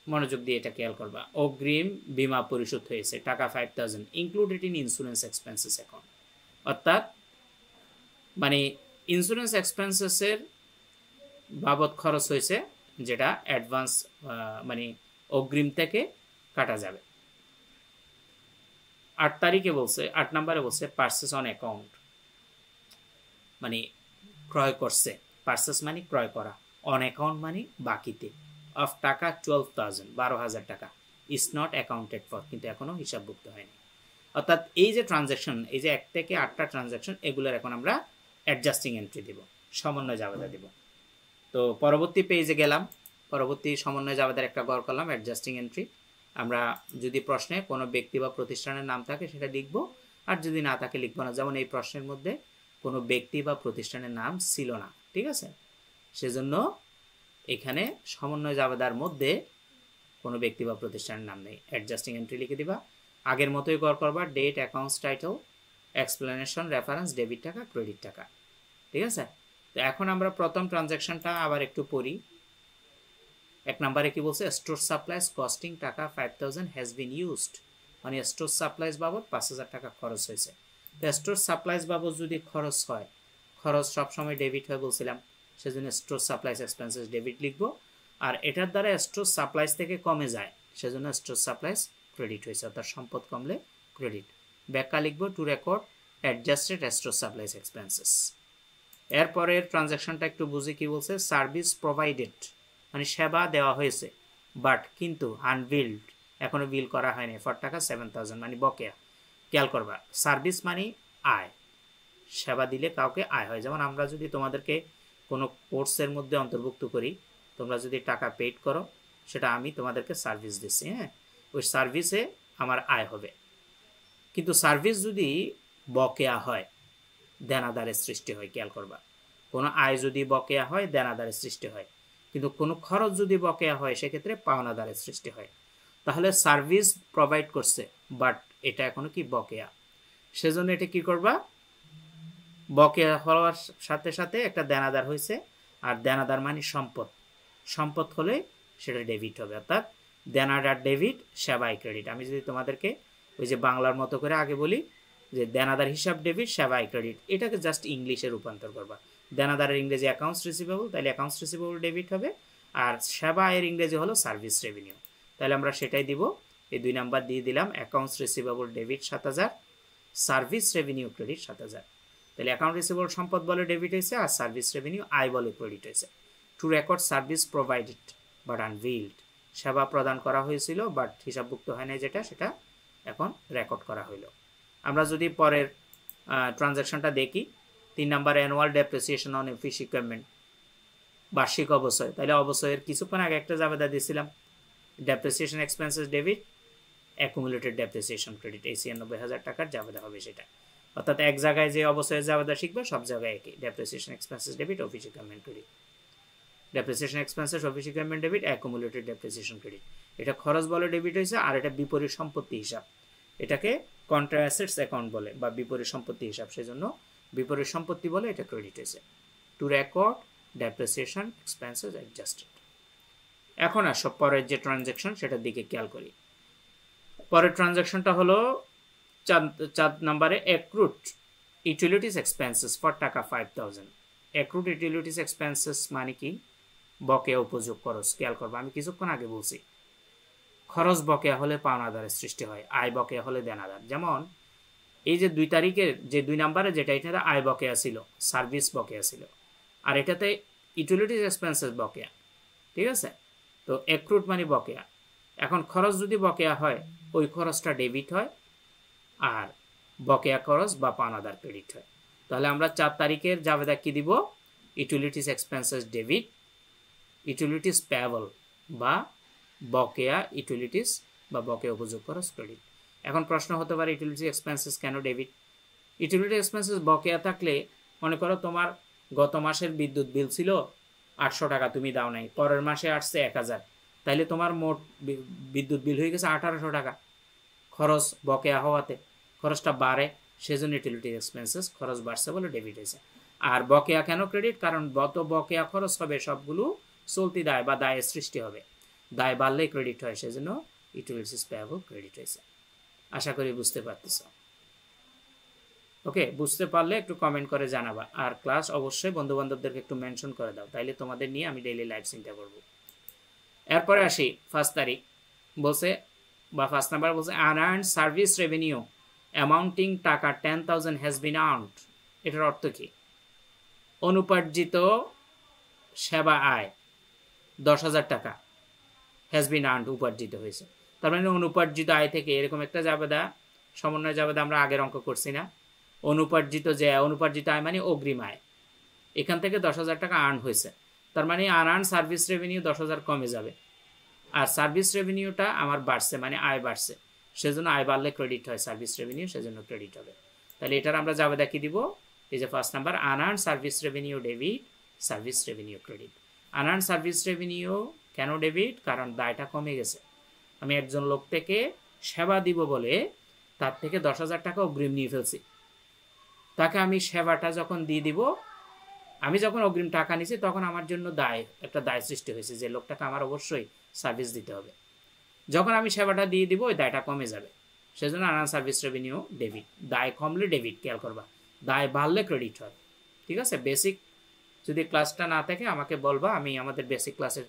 Speaker 1: মনোযোগ দিয়ে এটা খেয়াল করবা, অগ্রিম বীমা পরিশোধ হয়েছে টাকা 5000 included in insurance expenses account, অর্থাৎ মানে ইন্স্যুরেন্স এক্সপেন্সেসের বাবদ খরচ হয়েছে, যেটা অ্যাডভান্স মানে অগ্রিম থেকে কাটা যাবে। 8 তারিখে বলছে, 8 নম্বরে বলছে পার্সেস অন অ্যাকাউন্ট, মানে ক্রয় করছে, পার্সেস মানে ক্রয় করা, অন অ্যাকাউন্ট মানে বাকিতে, অফ টাকা 12,000 12,000 টাকা, ইজ নট অ্যাকাউন্টেড ফর, কিন্তু এখনো হিসাবভুক্ত হয়নি। অর্থাৎ এই যে ট্রানজ্যাকশন, এই যে 1 থেকে 8টা ট্রানজ্যাকশন, এগুলোর এখন আমরা অ্যাডজাস্টিং এন্ট্রি দেব, সমন্বয় জাবেদা দেব। তো পরবর্তী পেজে গেলাম, পরবর্তী সমন্বয় জাবেদার একটা গড় করলাম অ্যাডজাস্টিং এন্ট্রি। আমরা যদি প্রশ্নে কোনো ব্যক্তি বা প্রতিষ্ঠানের নাম থাকে সেটা লিখব, আর যদি না থাকে লিখব না। যেমন এই প্রশ্নের মধ্যে কোনো ব্যক্তি বা প্রতিষ্ঠানের নাম ছিল না, ঠিক আছে, সেজন্য এখানে সমন্বয় জাবেদার মধ্যে কোনো ব্যক্তি বা প্রতিষ্ঠানের নাম নেই, অ্যাডজাস্টিং এন্ট্রি লিখে দিবা। আগের মতোই গড় করবা, date, accounts title, explanation, reference, debit টাকা, ক্রেডিট টাকা, ঠিক আছে। তো এখন আমরা প্রথম ট্রানজ্যাকশনটা আবার একটু পড়ি। এক নম্বরে কি বলছে, স্টোর সাপ্লাইজ কস্টিং টাকা 5000 হ্যাজ বিন ইউজড, মানে স্টোর সাপ্লাইজ বাবদ 5000 টাকা খরচ হয়েছে। তো স্টোর সাপ্লাইজ বাবদ যদি খরচ হয়, খরচ সবসময় ডেবিট হয় বলছিলাম, সেজন্য স্টোর সাপ্লাইজ এক্সপেন্সেস ডেবিট লিখবো। আর এটার দ্বারা স্টোর সাপ্লাইজ থেকে কমে যায়, সেজন্য স্টোর সাপ্লাইজ ক্রেডিট হয়েছে, অর্থাৎ সম্পদ কমলে ক্রেডিট। ব্যাখ্যা লিখবো, two record adjusted store supplies expenses. এরপরের ট্রানজ্যাকশনটা একটু বুঝি, কি বলছে, সার্ভিস প্রোভাইডেড মানে সেবা দেওয়া হয়েছে, বাট কিন্তু আনবিল্ড এখনো বিল করা হয়নি, ফর টাকা 7000 মানে বকেয়া। খেয়াল করবা, সার্ভিস মানে আয়, সেবা দিলে কাউকে আয় হয়। যেমন আমরা যদি তোমাদেরকে কোনো কোর্সের মধ্যে অন্তর্ভুক্ত করি, তোমরা যদি টাকা পেড করো, সেটা আমি তোমাদেরকে সার্ভিস দিচ্ছি, হ্যাঁ, ওই সার্ভিসে আমার আয় হবে। কিন্তু সার্ভিস যদি বকেয়া হয়, দেনাদারের সৃষ্টি হয়। খেয়াল করবা, কোনো আয় যদি বকেয়া হয় দেনাদারের সৃষ্টি হয়, কিন্তু কোনো খরচ যদি বকেয়া হয় সেক্ষেত্রে পাওনাদারের সৃষ্টি হয়। তাহলে সার্ভিস প্রোভাইড করছে, বাট এটা এখনো কি বকেয়া, সেজন্য এটা কি করবা, বকেয়া হওয়ার সাথে সাথে একটা দেনাদার হয়েছে, আর দেনাদার মানে সম্পদ, সম্পদ হলে সেটা ডেবিট হবে, অর্থাৎ দেনাদার ডেবিট, সেবায় ক্রেডিট। আমি যদি তোমাদেরকে ওই যে বাংলার মতো করে আগে বলি যে দেনাদার হিসাব ডেবিট, সেবায় ক্রেডিট, এটাকে জাস্ট ইংলিশে রূপান্তর করবা। দেনাদারের ইংরেজি অ্যাকাউন্টস রিসিভেবল, তাহলে অ্যাকাউন্টস রিসিভেবল ডেবিট হবে, আর সেবায়ের ইংরেজি হলো সার্ভিস রেভিনিউ, তাহলে আমরা সেটাই দিব। এই 2 নাম্বার দিয়ে দিলাম, accounts receivable debit 7000, service revenue credit 7000। তাহলে অ্যাকাউন্ট রিসিভেবল সম্পদ বলে ডেবিট হয়েছে, আর সার্ভিস রেভিনিউ আয় বলে ক্রেডিট হয়েছে। To record service provided but unbilled, সেবা প্রদান করা হয়েছিল বাট হিসাবভুক্ত হয় না, যেটা সেটা এখন রেকর্ড করা হইল। আমরা যদি পরের ট্রানজ্যাকশনটা দেখি, 3 number annual depreciation on office equipment, বার্ষিক অবশ্যই, তাহলে অবশ্যের কিছুক্ষণ আগে একটা জাবেদা দিয়েছিলাম, depreciation expenses debit, accumulated depreciation credit, এই 96,000 টাকার জাবেদা হবে সেটা। অর্থাৎ এক জায়গায় যে অবশ্যের জাবেদা শিখবে সব জায়গায় একই, depreciation expenses debit, office equipment credit, depreciation expenses, office equipment debit, accumulated depreciation credit. এটা খরচ বলে ডেবিট হয়েছে, আর এটা বিপরীত সম্পত্তি হিসাব, এটাকে কন্ট্রা অ্যাসেটস অ্যাকাউন্ট বলে বা বিপরীত সম্পত্তি হিসাব, সেজন্য বিপরীত সম্পত্তি বলে এটা ক্রেডিট হয়েছে। To record depreciation expenses adjusted. এখন আসো পরের যে ট্রানজ্যাকশন সেটার দিকে খেয়াল করি। পরের ট্রানজ্যাকশনটা হলো 4 নম্বরে, অ্যাক্রুড ইউটিলিটিস এক্সপেন্সেস ফর টাকা 5000। অ্যাক্রুড ইউটিলিটিস এক্সপেন্সেস মানে কি, বকেয়া উপযোগ খরচ। খেয়াল করবো, আমি কিছুক্ষণ আগে বলছি খরচ বকেয়া হলে পাওনাদারের সৃষ্টি হয়, আয় বকেয়া হলে দেনাদার। যেমন এই যে 2 তারিখের যে 2 নাম্বারে যেটা, এটা আয় বকেয়া ছিল, সার্ভিস বকেয়া ছিল, আর এটাতে ইউটিলিটিস এক্সপেন্সেস বকেয়া, ঠিক আছে। তো অ্যাক্রুড মানে বকেয়া। এখন খরচ যদি বকেয়া হয়, ওই খরচটা ডেবিট হয়, আর বকেয়া খরচ বা পাওনাদার ক্রেডিট হয়। তাহলে আমরা 4 তারিখের জাবেদা কি দিব, utilities expenses debit, utilities payable বা বকেয়া ইউটিলিটিস বা বকেয়া উপযোগ খরচ ক্রেডিট। এখন প্রশ্ন হতে পারে ইউটিলিটি এক্সপেন্সেস কেন ডেবিট? ইউটিলিটি এক্সপেন্সেস বকেয়া থাকলে, মনে করো তোমার গত মাসের বিদ্যুৎ বিল ছিল 800 টাকা, তুমি দাও নাই, পরের মাসে আসছে 1000, তাইলে তোমার মোট বিদ্যুৎ বিল হয়ে গেছে 1800 টাকা। খরচ বকেয়া হওয়াতে খরচটা বাড়ে, সেজন্য ইউটিলিটি এক্সপেন্সেস খরচ বাড়ছে বলে ডেবিট হয়েছে। আর বকেয়া কেন ক্রেডিট? কারণ যত বকেয়া খরচ হবে সবগুলো চলতি দায় বা দায়ের সৃষ্টি হবে, দায় বাড়লেই ক্রেডিট হয়, সেজন্য ইউটিলিটিস পেয়েবল ক্রেডিট হয়েছে। আশা করি বুঝতে পারতেছ। ওকে, বুঝতে পারলে একটু কমেন্ট করে জানাবা, আর ক্লাস অবশ্যই বন্ধু বান্ধবদেরকে একটু মেনশন করে দাও, তাইলে তোমাদের নিয়ে আমি ডেইলি লাইভ চিন্তা করব। এরপরে আসি 1 তারিখ, বলছে বা 1 নাম্বার বলছে, আনআর্নড সার্ভিস রেভিনিউ অ্যামাউন্টিং টাকা 10,000 হ্যাজ বিন আর্নড। এটার অর্থ কি? অনুপার্জিত সেবা আয় 10,000 টাকা হ্যাজ বিন আর্নড, উপার্জিত হয়েছে। তার মানে অনুপার্জিত আয় থেকে এরকম একটা জাবেদা, সমন্বয় জাবেদা আমরা আগের অঙ্ক করছি না, অনুপার্জিত যে অনুপার্জিত আয় মানে অগ্রিম আয়, এখান থেকে 10,000 টাকা আর্ন হয়েছে। তার মানে আনআর্ন সার্ভিস রেভিনিউ 10,000 কমে যাবে, আর সার্ভিস রেভিনিউটা আমার বাড়ছে, মানে আয় বাড়ছে, সেজন্য আয় বাড়লে ক্রেডিট হয় সার্ভিস রেভিনিউ, সেজন্য ক্রেডিট হবে। তাহলে এটার আমরা যাবে দেখি দিব, এই যে first number unearned service revenue debit, service revenue credit. Unearned service revenue কেন ডেবিট? কারণ দায়টা কমে গেছে। আমি একজন লোক থেকে সেবা দিব বলে তার থেকে 10,000 টাকা অগ্রিম নিয়ে ফেলছি, তাকে আমি সেবাটা যখন দিয়ে দিব, আমি যখন অগ্রিম টাকা নিছি তখন আমার জন্য একটা দায় সৃষ্টি হয়েছে যে লোকটাকে আমার অবশ্যই সার্ভিস দিতে হবে। যখন আমি সেবাটা দিয়ে দিব ওই দায়টা কমে যাবে, সেজন্য আনআর্ন সার্ভিস রেভিনিউ ডেবিট। দায় কমলে ডেবিট, খেয়াল করবা, দায় বাড়লে ক্রেডিট হয়। ঠিক আছে, বেসিক যদি ক্লাসটা না থাকে আমাকে বলবা, আমি আমাদের বেসিক ক্লাসের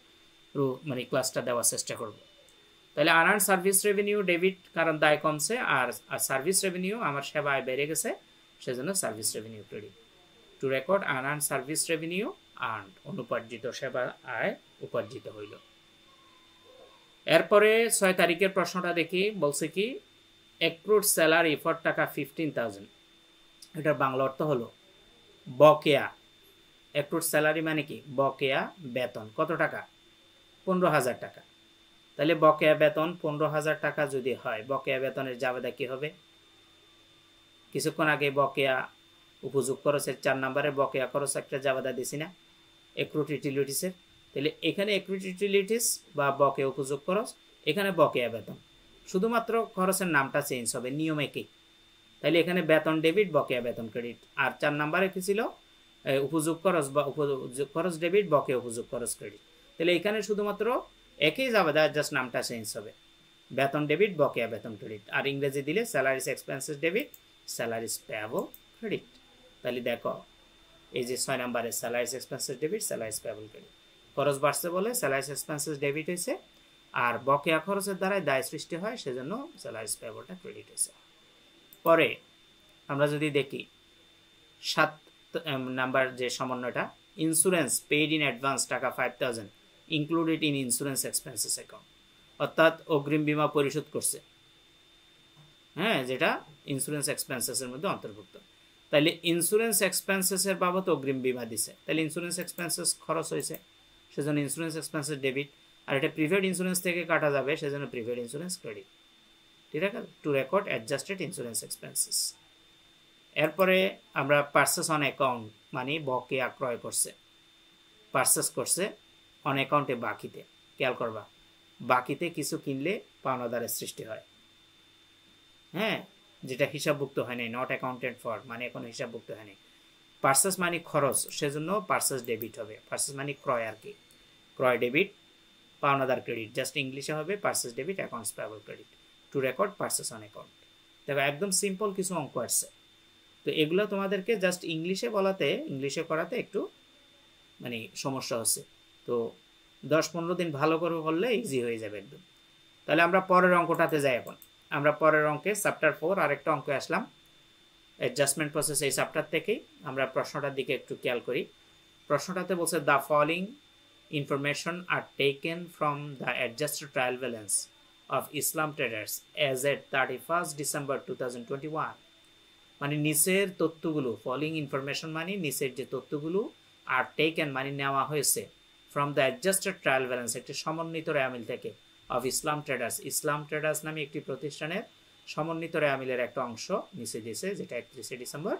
Speaker 1: মানে ক্লাসটা দেওয়ার চেষ্টা করব। তাহলে আনআর্ন সার্ভিস রেভিনিউ ডেবিট, কারণ দায় কমছে, আর সার্ভিস রেভিনিউ আমার সেবা আয় বেড়ে গেছে, সেজন্য service revenue credit. To record unearned service revenue earned, অনুপার্জিত সেবা আয় উপার্জিত হইল। এরপরে 6 তারিখের প্রশ্নটা দেখি, বলছে কি অ্যাক্রুড স্যালারি ফর টাকা 15,000, এটার বাংলা অর্থ হলো বকেয়া। অ্যাক্রুড স্যালারি মানে কি? বকেয়া বেতন। কত টাকা? 15,000 টাকা। তাহলে বকেয়া বেতন 15,000 টাকা যদি হয়, বকেয়া বেতনের জাবেদা কি হবে? কিছুক্ষণ আগে বকেয়া উপযোগ খরচের 4 নম্বরে বকেয়া খরচ একটা জাবেদা দিছি না, অ্যাক্রুড ইউটিলিটিসের। তাহলে এখানে অ্যাক্রুড ইউটিলিটিস বা বকেয়া উপযোগ খরচ, এখানে বকেয়া বেতন, শুধুমাত্র খরচের নামটা চেঞ্জ হবে, নিয়ম একই। তাহলে এখানে বেতন ডেবিট, বকেয়া বেতন ক্রেডিট। আর 4 নম্বরে কি ছিল? উপযোগ খরচ বা উপযোগ খরচ ডেবিট, বকেয়া উপযোগ খরচ ক্রেডিট। তাহলে এখানে শুধুমাত্র একই জাবেদা, জাস্ট নামটা চেঞ্জ হবে, বেতন ডেবিট, বকেয়া বেতন ক্রেডিট। আর ইংরেজি দিলে salaries expenses debit, salaries payable credit. তাহলে দেখো এই যে 6 নম্বরে salaries expenses debit, salaries payable credit. খরচ বাড়ছে বলে স্যালারিস এক্সপেন্সেস ডেবিট হয়েছে, আর বকেয়া খরচের দ্বারাই দায় সৃষ্টি হয়, সেজন্য স্যালারিস পেয়েবলটা ক্রেডিট হয়েছে। পরে আমরা যদি দেখি 7 নাম্বার যে সমন্বয়টা, ইন্স্যুরেন্স পেইড ইন অ্যাডভান্স টাকা 5,000 included in insurance expenses account, অর্থাৎ অগ্রিম বীমা পরিশোধ করছে, হ্যাঁ, যেটা ইন্স্যুরেন্স এক্সপেন্সেসের মধ্যে অন্তর্ভুক্ত। তাহলে ইন্স্যুরেন্স এক্সপেন্সেসের বাবদ অগ্রিম বীমা দিছে, তাহলে ইন্স্যুরেন্স এক্সপেন্সেস খরচ হয়েছে, সেজন্য ইন্স্যুরেন্স এক্সপেন্সেস ডেবিট। আর এটা প্রিপেড ইন্স্যুরেন্স থেকে কাটা যাবে, সেজন্য প্রিপেড ইন্স্যুরেন্স ক্রেডিট। ঠিক আছে, two record adjusted insurance expenses. এরপরে আমরা পারচেস অন অ্যাকাউন্ট, মানে বকেয়া ক্রয় করছে, পারচেস করছে অন অ্যাকাউন্টে, বাকিতে। খেয়াল করবা, বাকিতে কিছু কিনলে পাওনাদারের সৃষ্টি হয়, হ্যাঁ, যেটা হিসাবভুক্ত হয় নাই, নট অ্যাকাউন্টেড ফর, মানে এখনো হিসাবভুক্ত হয় নাই। পারচেস মানে খরচ, সেজন্য পারচেস ডেবিট হবে। পারচেস মানে ক্রয় আর কি, ক্রয় ডেবিট, পাওনাদার ক্রেডিট, জাস্ট ইংলিশে হবে purchase debit, accounts payable credit. To record purchase on account. দেখো একদম সিম্পল কিছু অঙ্ক আসছে, তো এগুলো তোমাদেরকে জাস্ট ইংলিশে বলাতে, ইংলিশে করাতে একটু মানে সমস্যা হচ্ছে, তো 10-15 দিন ভালো করে করলে ইজি হয়ে যাবে একদম। তাহলে আমরা পরের অঙ্কটাতে যাই। এখন আমরা পরের অঙ্কে চ্যাপ্টার 4 আরেকটা অঙ্কে আসলাম, অ্যাডজাস্টমেন্ট প্রসেস। এই চ্যাপ্টার থেকেই আমরা প্রশ্নটার দিকে একটু খেয়াল করি। প্রশ্নটাতে বলছে the following information are taken from the adjusted trial balance of Islam traders as at 31 December 2021, মানে নিচের তথ্যগুলো, ফলোইং ইনফরমেশন মানে নিচের যে তথ্যগুলো, আর টেকেন মানে নেওয়া হয়েছে, from the adjusted trial balance একটি সমন্বিত রেয়ামিল থেকে, of Islam traders, Islam traders নামে একটি প্রতিষ্ঠানের সমন্বিত রেয়ামিলের একটা অংশ নিচে দিয়েছে, যেটা 31 ডিসেম্বর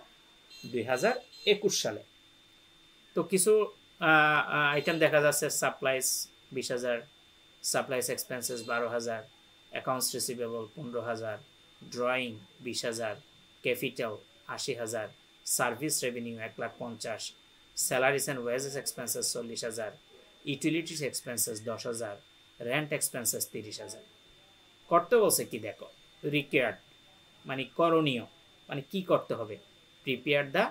Speaker 1: 2021 সালে। তো কিছু আইটেম দেখা যাচ্ছে, supplies 20,000, supplies expenses 12,000, accounts receivable 15,000, drawing 20,000, capital 80,000, service revenue 1,50,000, salaries and wages expenses 40,000, utilities expenses 10,000, rent expenses 30,000। করতে বলছে কি দেখো, রিকোয়ার্ড মানে করণীয়, মানে কি করতে হবে, prepare the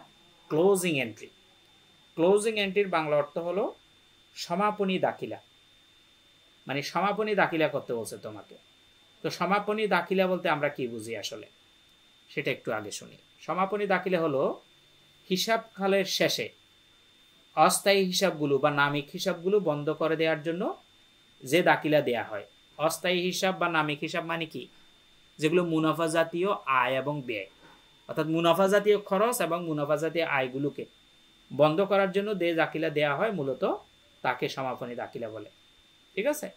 Speaker 1: closing entry. Closing এন্ট্রির বাংলা অর্থ হলো সমাপনী দাখিলা, মানে সমাপনী দাখিলা করতে বলছে তোমাকে। তো সমাপনী দাখিলা বলতে আমরা কি বুঝি আসলে, সেটা একটু আগে শুনি। সমাপনী দাখিলা হলো হিসাব খালের শেষে অস্থায়ী হিসাবগুলো বা নামিক হিসাবগুলো বন্ধ করে দেওয়ার জন্য যে দাখিলা দেয়া হয়। অস্থায়ী হিসাব বা নামিক হিসাব মানে কি, যেগুলো মুনাফা জাতীয় আয় এবং ব্যয়, অর্থাৎ মুনাফা জাতীয় খরচ এবং মুনাফা জাতীয় আয়গুলোকে বন্ধ করার জন্য যে দাখিলা দেয়া হয় মূলত তাকে সমাপনী দাখিলা বলে। ঠিক আছে,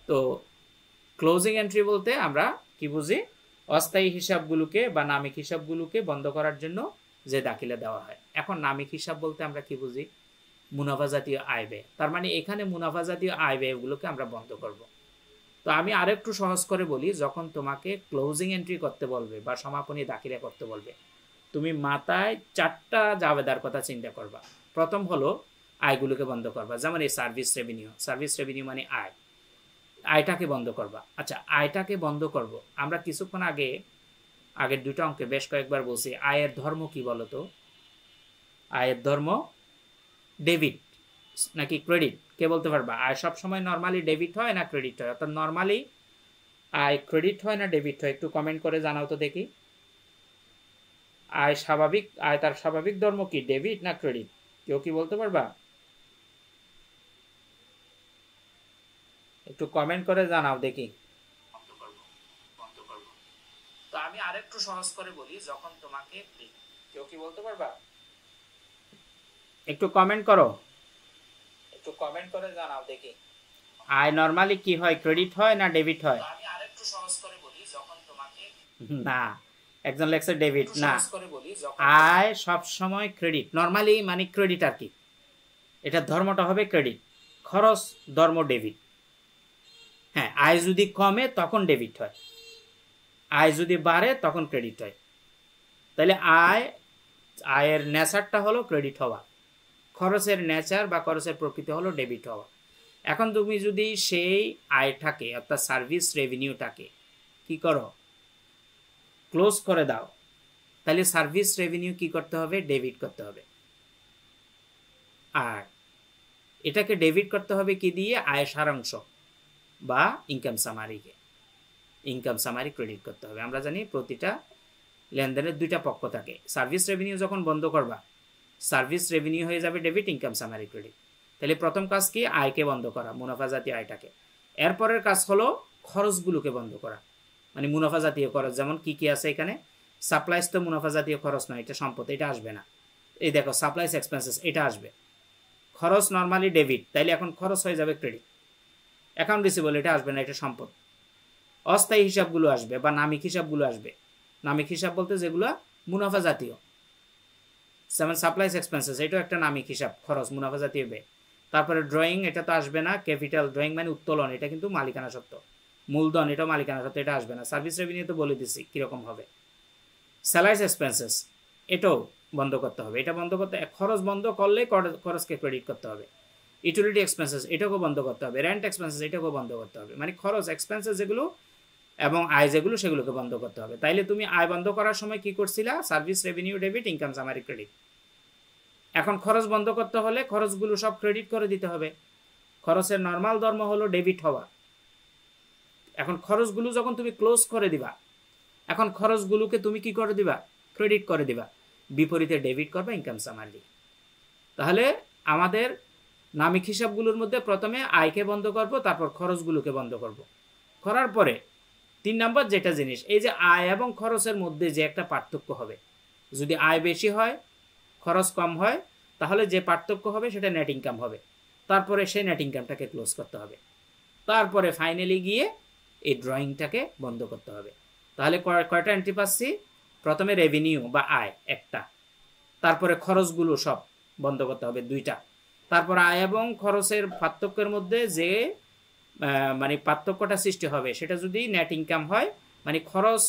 Speaker 1: তো ক্লোজিং এন্ট্রি বলতে আমরা কি বুঝি, অস্থায়ী হিসাবগুলোকে বা নামিক হিসাবগুলোকে বন্ধ করার জন্য যে দাখিলা দেওয়া হয়। এখন নামিক হিসাব বলতে আমরা কি বুঝি, মুনাফা জাতীয় আয় ব্যয়। তার মানে এখানে মুনাফা জাতীয় আয় ব্যয়গুলোকে আমরা বন্ধ করব। তো আমি আরেকটু সহজ করে বলি, যখন তোমাকে ক্লোজিং এন্ট্রি করতে বলবে বা সমাপনী দাখিলা করতে বলবে, তুমি মাথায় 4টা জাবেদার কথা চিন্তা করবা। প্রথম হলো আয়গুলোকে বন্ধ করবা, যেমন এই সার্ভিস রেভিনিউ। সার্ভিস রেভিনিউ মানে আয়, আয়টাকে বন্ধ করবা। আচ্ছা, আয়টাকে বন্ধ করব, আমরা কিছুক্ষণ আগের 2টা অঙ্কে বেশ কয়েকবার বলছি আয়ের ধর্ম কি বলতো। আয়ের ধর্ম ডেবিট নাকি ক্রেডিট, কে বলতে পারবা? আয় সবসময় নর্মালি ডেবিট হয় না ক্রেডিট হয়? অর্থাৎ নর্মালি আয় ক্রেডিট হয় না ডেবিট হয়? একটু কমেন্ট করে জানাও তো দেখি। আয় তার স্বাভাবিক ধর্ম কি, ডেবিট না ক্রেডিট? কেউ কি বলতে পারবা? একটু কমেন্ট করে জানাও দেখি। তো আমি আরেকটু সহজ করে বলি, যখন তোমাকে, কেউ কি বলতে পারবা? একটু কমেন্ট করো, একটু কমেন্ট করে জানাও দেখি। আয় নরমালি কি হয়, ক্রেডিট হয় না ডেবিট হয়? আমি আরেকটু সহজ করে বলি, যখন তোমাকে, না, একজন লেখছে ডেবিট না, আয় সব সময় ক্রেডিট। নরমালি মানে ক্রেডিট আর কি, এটা ধর্মটা হবে ক্রেডিট, খরচ ধর্ম ডেবিট। হ্যাঁ, আয় যদি কমে তখন ডেবিট হয়, আয় যদি বাড়ে তখন ক্রেডিট হয়। তাহলে আয়ের নেচারটা হলো ক্রেডিট হওয়া, খরচের নেচার বা খরচের প্রকৃতি হলো ডেবিট হওয়া। এখন তুমি যদি সেই আয়টাকে অর্থাৎ সার্ভিস রেভিনিউটাকে কি করো, ক্লোজ করে দাও, তাহলে সার্ভিস রেভিনিউ কি করতে হবে, ডেবিট করতে হবে। আর এটাকে ডেবিট করতে হবে কি দিয়ে, আয় সারাংশ বা ইনকাম সামারিকে, ইনকাম সামারি ক্রেডিট করতে হবে। আমরা জানি প্রতিটা লেনদেনের 2টা পক্ষ থাকে। সার্ভিস রেভিনিউ যখন বন্ধ করবা, সার্ভিস রেভিনিউ হয়ে যাবে ডেবিট, ইনকাম সামারি ক্রেডিট। তাহলে প্রথম কাজ কি, আয়কে বন্ধ করা, মুনাফা জাতীয় আয়টাকে। এরপরের কাজ হলো খরচগুলোকে বন্ধ করা, মানে মুনাফা জাতীয় খরচ। যেমন কি কি আছে এখানে, সাপ্লাইস তো মুনাফা জাতীয় খরচ নয়, এটা সম্পদ, এটা আসবে না। এই দেখো সাপ্লাইস এক্সপেন্সেস, এটা আসবে। খরচ নর্মালি ডেবিট, তাইলে এখন খরচ হয়ে যাবে ক্রেডিট। অ্যাকাউন্ট রিসিভেবল, এটা আসবে না, এটা সম্পদ। অস্থায়ী হিসাবগুলো আসবে বা নামিক হিসাবগুলো আসবে। নামিক হিসাব বলতে যেগুলো মুনাফা জাতীয়, যেমন সাপ্লাইস এক্সপেন্সেস, এটাও একটা নামিক হিসাব, খরচ, মুনাফা জাতীয় ব্যয়। তারপরে ড্রয়িং, এটা তো আসবে না। ক্যাপিটাল, ড্রয়িং মানে উত্তোলন, এটা কিন্তু মালিকানা সত্ত্ব। মূলধন, এটাও মালিকানা সত্ত্ব, এটা আসবে না। সার্ভিস রেভিনিউ তো বলে দিচ্ছি কীরকম হবে। স্যালারিস এক্সপেন্সেস, এটাও বন্ধ করতে হবে। এটা বন্ধ করতে, খরচ বন্ধ করলেই খরচকে ক্রেডিট করতে হবে। ইউটিলিটি এক্সপেন্সেস, এটাকেও বন্ধ করতে হবে। রেন্ট এক্সপেন্সেস, এটাকেও বন্ধ করতে হবে। মানে খরচ এক্সপেন্সেস যেগুলো এবং আয় যেগুলো, সেগুলোকে বন্ধ করতে হবে। তাইলে তুমি আয় বন্ধ করার সময় কি করছিলা, service revenue debit, income summary credit. এখন খরচ বন্ধ করতে হলে খরচগুলো সব ক্রেডিট করে দিতে হবে। খরচের নর্মাল ধর্ম হলো ডেবিট হওয়া। এখন খরচগুলো যখন তুমি ক্লোজ করে দিবা, এখন খরচগুলোকে তুমি কি করে দিবা, ক্রেডিট করে দিবা, বিপরীতে ডেবিট করবা ইনকাম সামারি। তাহলে আমাদের নামিক হিসাবগুলোর মধ্যে প্রথমে আয়কে বন্ধ করব, তারপর খরচগুলোকে বন্ধ করব। করার পরে 3 নম্বর যেটা জিনিস, এই যে আয় এবং খরচের মধ্যে যে একটা পার্থক্য হবে, যদি আয় বেশি হয় খরচ কম হয়, তাহলে যে পার্থক্য হবে সেটা নেট ইনকাম হবে। তারপরে সেই নেট ইনকামটাকে ক্লোজ করতে হবে। তারপরে ফাইনালি গিয়ে এই ড্রয়িংটাকে বন্ধ করতে হবে। তাহলে কয়টা এন্ট্রি পাচ্ছি, প্রথমে রেভিনিউ বা আয় একটা, তারপরে খরচগুলো সব বন্ধ করতে হবে 2টা, তারপর আয় এবং খরচের পার্থক্যের মধ্যে যে মানে পার্থক্যটা সৃষ্টি হবে সেটা যদি নেট ইনকাম হয়, মানে খরচ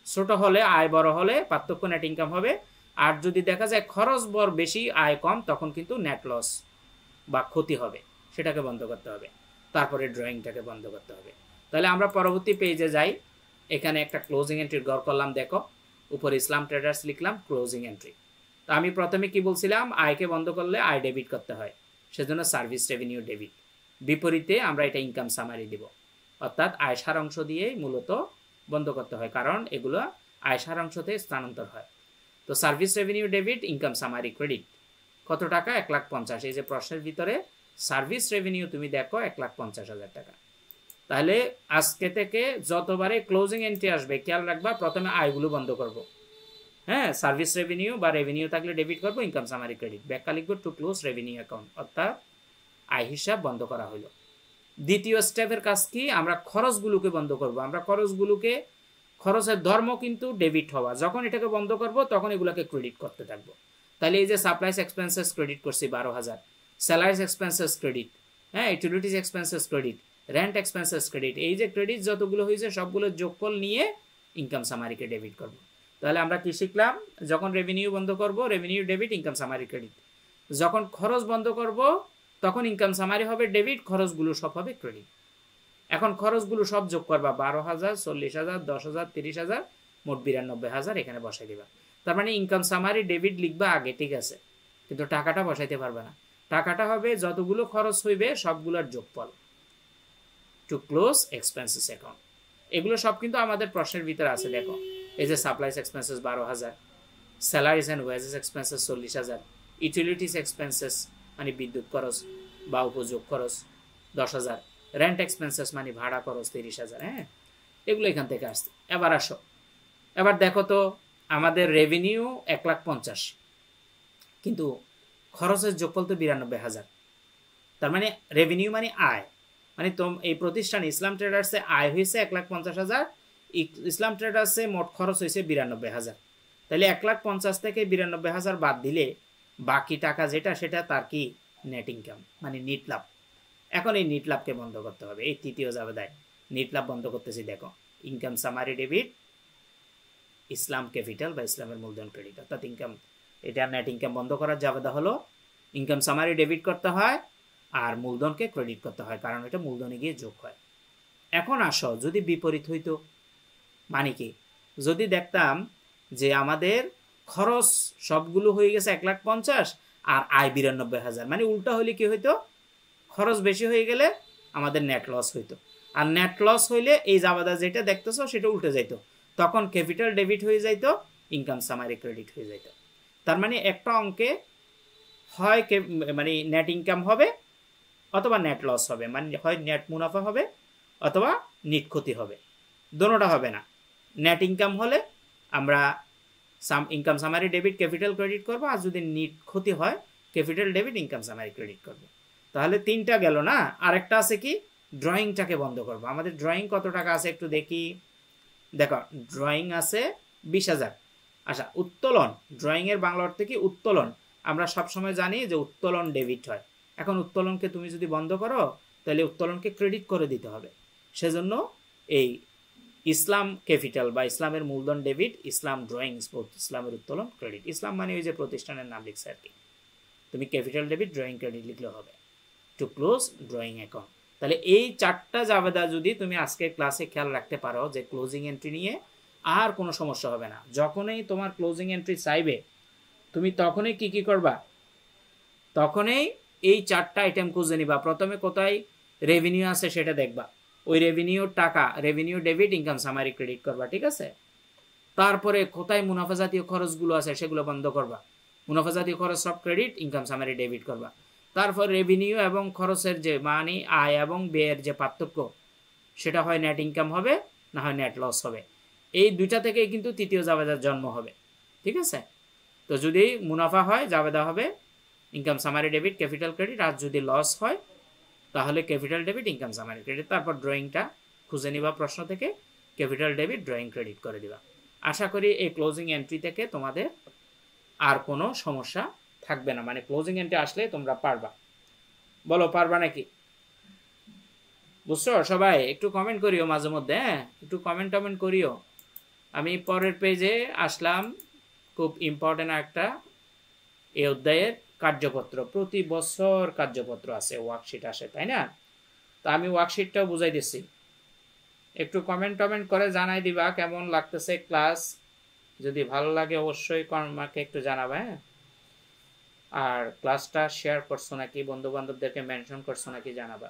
Speaker 1: ছোট হলে আয় বড় হলে পার্থক্য নেট ইনকাম হবে। আর যদি দেখা যায় খরচ বড় বেশি আয় কম, তখন কিন্তু নেট লস বা ক্ষতি হবে, সেটাকে বন্ধ করতে হবে। তারপরে ড্রয়িংটাকে বন্ধ করতে হবে। তাহলে আমরা পরবর্তী পেজে যাই। এখানে একটা ক্লোজিং এন্ট্রি গড় করলাম, দেখো উপরে ইসলাম ট্রেডার্স লিখলাম, ক্লোজিং এন্ট্রি। তো আমি প্রথমে কি বলছিলাম, আয়কে বন্ধ করলে আয় ডেবিট করতে হয়, সেজন্য সার্ভিস রেভিনিউ ডেবিট। বিপরীতে আমরা এটা ইনকাম সামারি দিব, অর্থাৎ আয় সারাংশ দিয়েই মূলত বন্ধ করতে হয়, কারণ এগুলো আয় সারাংশতে স্থানান্তর হয়। তো service revenue debit, income summary credit. কত টাকা, 1,50,000। এই যে প্রশ্নের ভিতরে সার্ভিস রেভিনিউ তুমি দেখো 1,50,000 টাকা। তাহলে আজকে থেকে যতবারে ক্লোজিং এন্ট্রি আসবে খেয়াল রাখবা, প্রথমে আয়গুলো বন্ধ করব। হ্যাঁ, সার্ভিস রেভিনিউ বা রেভিনিউ থাকলে ডেবিট করবো, ইনকাম সামারি ক্রেডিট। ব্যাখ্যা লিখবো টু ক্লোজ রেভিনিউ অ্যাকাউন্ট, অর্থাৎ আয় হিসাব বন্ধ করা হলো। দ্বিতীয় স্টেপের কাজ কি, আমরা খরচগুলোকে বন্ধ করব। আমরা খরচের ধর্ম কিন্তু ডেবিট হওয়া, যখন এটাকে বন্ধ করব তখন এগুলোকে ক্রেডিট করতে থাকবো। তাহলে এই যে সাপ্লাইস এক্সপেন্সেস ক্রেডিট করছি 12,000, স্যালারিজ এক্সপেন্সেস ক্রেডিট, হ্যাঁ, utilities expenses credit, rent expenses credit, এই যে ক্রেডিট যতগুলো হয়েছে সবগুলোর যোগফল নিয়ে ইনকাম সামারিকে ডেবিট করব। তাহলে আমরা কি শিখলাম, যখন রেভিনিউ বন্ধ করব revenue debit, income summary credit. যখন খরচ বন্ধ করব তখন ইনকাম সামারি হবে ডেবিট, খরচগুলো সব হবে ক্রেডিট। এখন খরচগুলো সব যোগ করবা, 12,000, 40,000, 10,000, 30,000, মোট 92,000 এখানে বসাই দিবা। তার মানে ইনকাম সামারি ডেবিট লিখবা আগে, ঠিক আছে, কিন্তু টাকাটা বসাইতে পারবে না। টাকাটা হবে যতগুলো খরচ হইবে সবগুলোর যোগফল, টু ক্লোজ এক্সপেন্সেস অ্যাকাউন্ট। এগুলো সব কিন্তু আমাদের প্রশ্নের ভিতরে আছে। দেখো, এই যে supplies expenses 12,000, salaries and wages expenses 40,000, utilities expenses মানে বিদ্যুৎ খরচ বা উপযোগ খরচ 10,000, রেন্ট এক্সপেন্সেস মানে ভাড়া খরচ 30,000। হ্যাঁ, এগুলো এখান থেকে আসছে। এবার আসো, এবার দেখো তো আমাদের রেভিনিউ 1,50,000, কিন্তু খরচের যোগফল তো 92,000। তার মানে রেভিনিউ মানে আয়, মানে এই প্রতিষ্ঠান ইসলাম ট্রেডার্সে আয় হয়েছে 1,50,000, ইসলাম ট্রেডার্সে মোট খরচ হয়েছে 92,000। তাহলে 1,50,000 থেকে 92,000 বাদ দিলে বাকি টাকা যেটা সেটা তার কি, নেট ইনকাম মানে নিট লাভ। এখন এই নিট লাভকে বন্ধ করতে হবে। এই তৃতীয় জাবেদায় নিট লাভ বন্ধ করতেছি। দেখো, ইনকাম সামারি ডেবিট, ইসলাম ক্যাপিটাল বা ইসলামের মূলধন ক্রেডিট, অর্থাৎ ইনকাম, এটা নেট ইনকাম বন্ধ করার জাবেদা হলো ইনকাম সামারি ডেবিট করতে হয় আর মূলধনকে ক্রেডিট করতে হয়, কারণ এটা মূলধনে গিয়ে যোগ হয়। এখন আসো, যদি বিপরীত হইতো, মানে কি, যদি দেখতাম যে আমাদের খরচ সবগুলো হয়ে গেছে 1,50,000 আর আয় 92,000, মানে উল্টা হইলে কি হইতো, খরচ বেশি হয়ে গেলে আমাদের নেট লস হইতো, আর নেট লস হইলে এই জাবেদা যেটা দেখতেছো সেটা উল্টে যাইতো, তখন ক্যাপিটাল ডেবিট হয়ে যাইতো, ইনকাম সামারি ক্রেডিট হয়ে যাইতো। তার মানে একটা অঙ্কে হয় মানে নেট ইনকাম হবে অথবা নেট লস হবে, মানে হয় নেট মুনাফা হবে অথবা নিট ক্ষতি হবে, দোনোটা হবে না। নেট ইনকাম হলে আমরা income summary debit capital credit করবো, আর যদি নিট ক্ষতি হয় capital debit income summary credit করবো। তাহলে তিনটা গেল না, আরেকটা আছে কি, ড্রয়িংটাকে বন্ধ করবো। আমাদের ড্রয়িং কত টাকা আছে একটু দেখি। দেখো, ড্রয়িং আছে 20,000। আচ্ছা, উত্তোলন, ড্রয়িংয়ের বাংলা অর্থ কি, উত্তোলন। আমরা সবসময় জানি যে উত্তোলন ডেবিট হয়। এখন উত্তোলনকে তুমি যদি বন্ধ করো তাহলে উত্তোলনকে ক্রেডিট করে দিতে হবে। সেজন্য এই ইসলাম ক্যাপিটাল বা ইসলামের মূলধন ডেবিট, ইসলাম ড্রয়িংস ইসলামের উত্তোলন ক্রেডিট। ইসলাম মানে ওই যে প্রতিষ্ঠানের নাম লিখছে আর কি, তুমি ক্যাপিটাল ডেবিট ড্রয়িং ক্রেডিট লিখলে হবে, টু ক্লোজ ড্রয়িং অ্যাকাউন্ট। তাহলে এই চারটা জাবেদা যদি তুমি আজকের ক্লাসে খেয়াল রাখতে পারো, যে ক্লোজিং এন্ট্রি নিয়ে আর কোনো সমস্যা হবে না। যখনই তোমার ক্লোজিং এন্ট্রি চাইবে তুমি তখনই কি করবা, তখনই এই চারটা আইটেম খুঁজে নিবা। প্রথমে কোথায় রেভিনিউ আছে সেটা দেখবা, ওই রেভিনিউর টাকা, revenue debit income summary credit করবা, ঠিক আছে। তারপরে কোথায় মুনাফা জাতীয় খরচগুলো আছে সেগুলো বন্ধ করবা, মুনাফা জাতীয় খরচ সব ক্রেডিট, ইনকাম সামারি ডেবিট করবা। তারপর রেভিনিউ এবং খরচের যে মানে আয় এবং ব্যয়ের যে পার্থক্য, সেটা হয় নেট ইনকাম হবে না হয় নেট লস হবে। এই দুইটা থেকেই কিন্তু তৃতীয় জাবেদার জন্ম হবে, ঠিক আছে। তো যদি মুনাফা হয় জাবেদা হবে income summary debit capital credit, আর যদি লস হয় তাহলে capital debit income summary credit. তারপর ড্রয়িংটা খুঁজে নিবা প্রশ্ন থেকে, ক্যাপিটাল ডেবিট ড্রয়িং ক্রেডিট করে দিবা। আশা করি এই ক্লোজিং এন্ট্রি থেকে তোমাদের আর কোনো সমস্যা থাকবে না, মানে ক্লোজিং এন্ট্রি আসলে তোমরা পারবা। বলো, পারবা নাকি? বুঝছো সবাই? একটু কমেন্ট করিও মাঝে মধ্যে, হ্যাঁ, একটু কমেন্ট করিও। আমি পরের পেজে আসলাম, খুব ইম্পর্টেন্ট একটা এই অধ্যায়ের কার্যপত্র। প্রতি বছর কার্যপত্র আছে, ওয়ার্কশিট আসে, তাই না? তো আমি ওয়ার্কশিটটাও বুঝাই দিচ্ছি, একটু কমেন্ট করে জানাই দিবা কেমন লাগতেছে ক্লাস। যদি ভালো লাগে অবশ্যই আমাকে একটু জানাবা, হ্যাঁ। আর ক্লাসটা শেয়ার করছো নাকি, বন্ধু বান্ধবদেরকে মেনশন করছো নাকি জানাবা।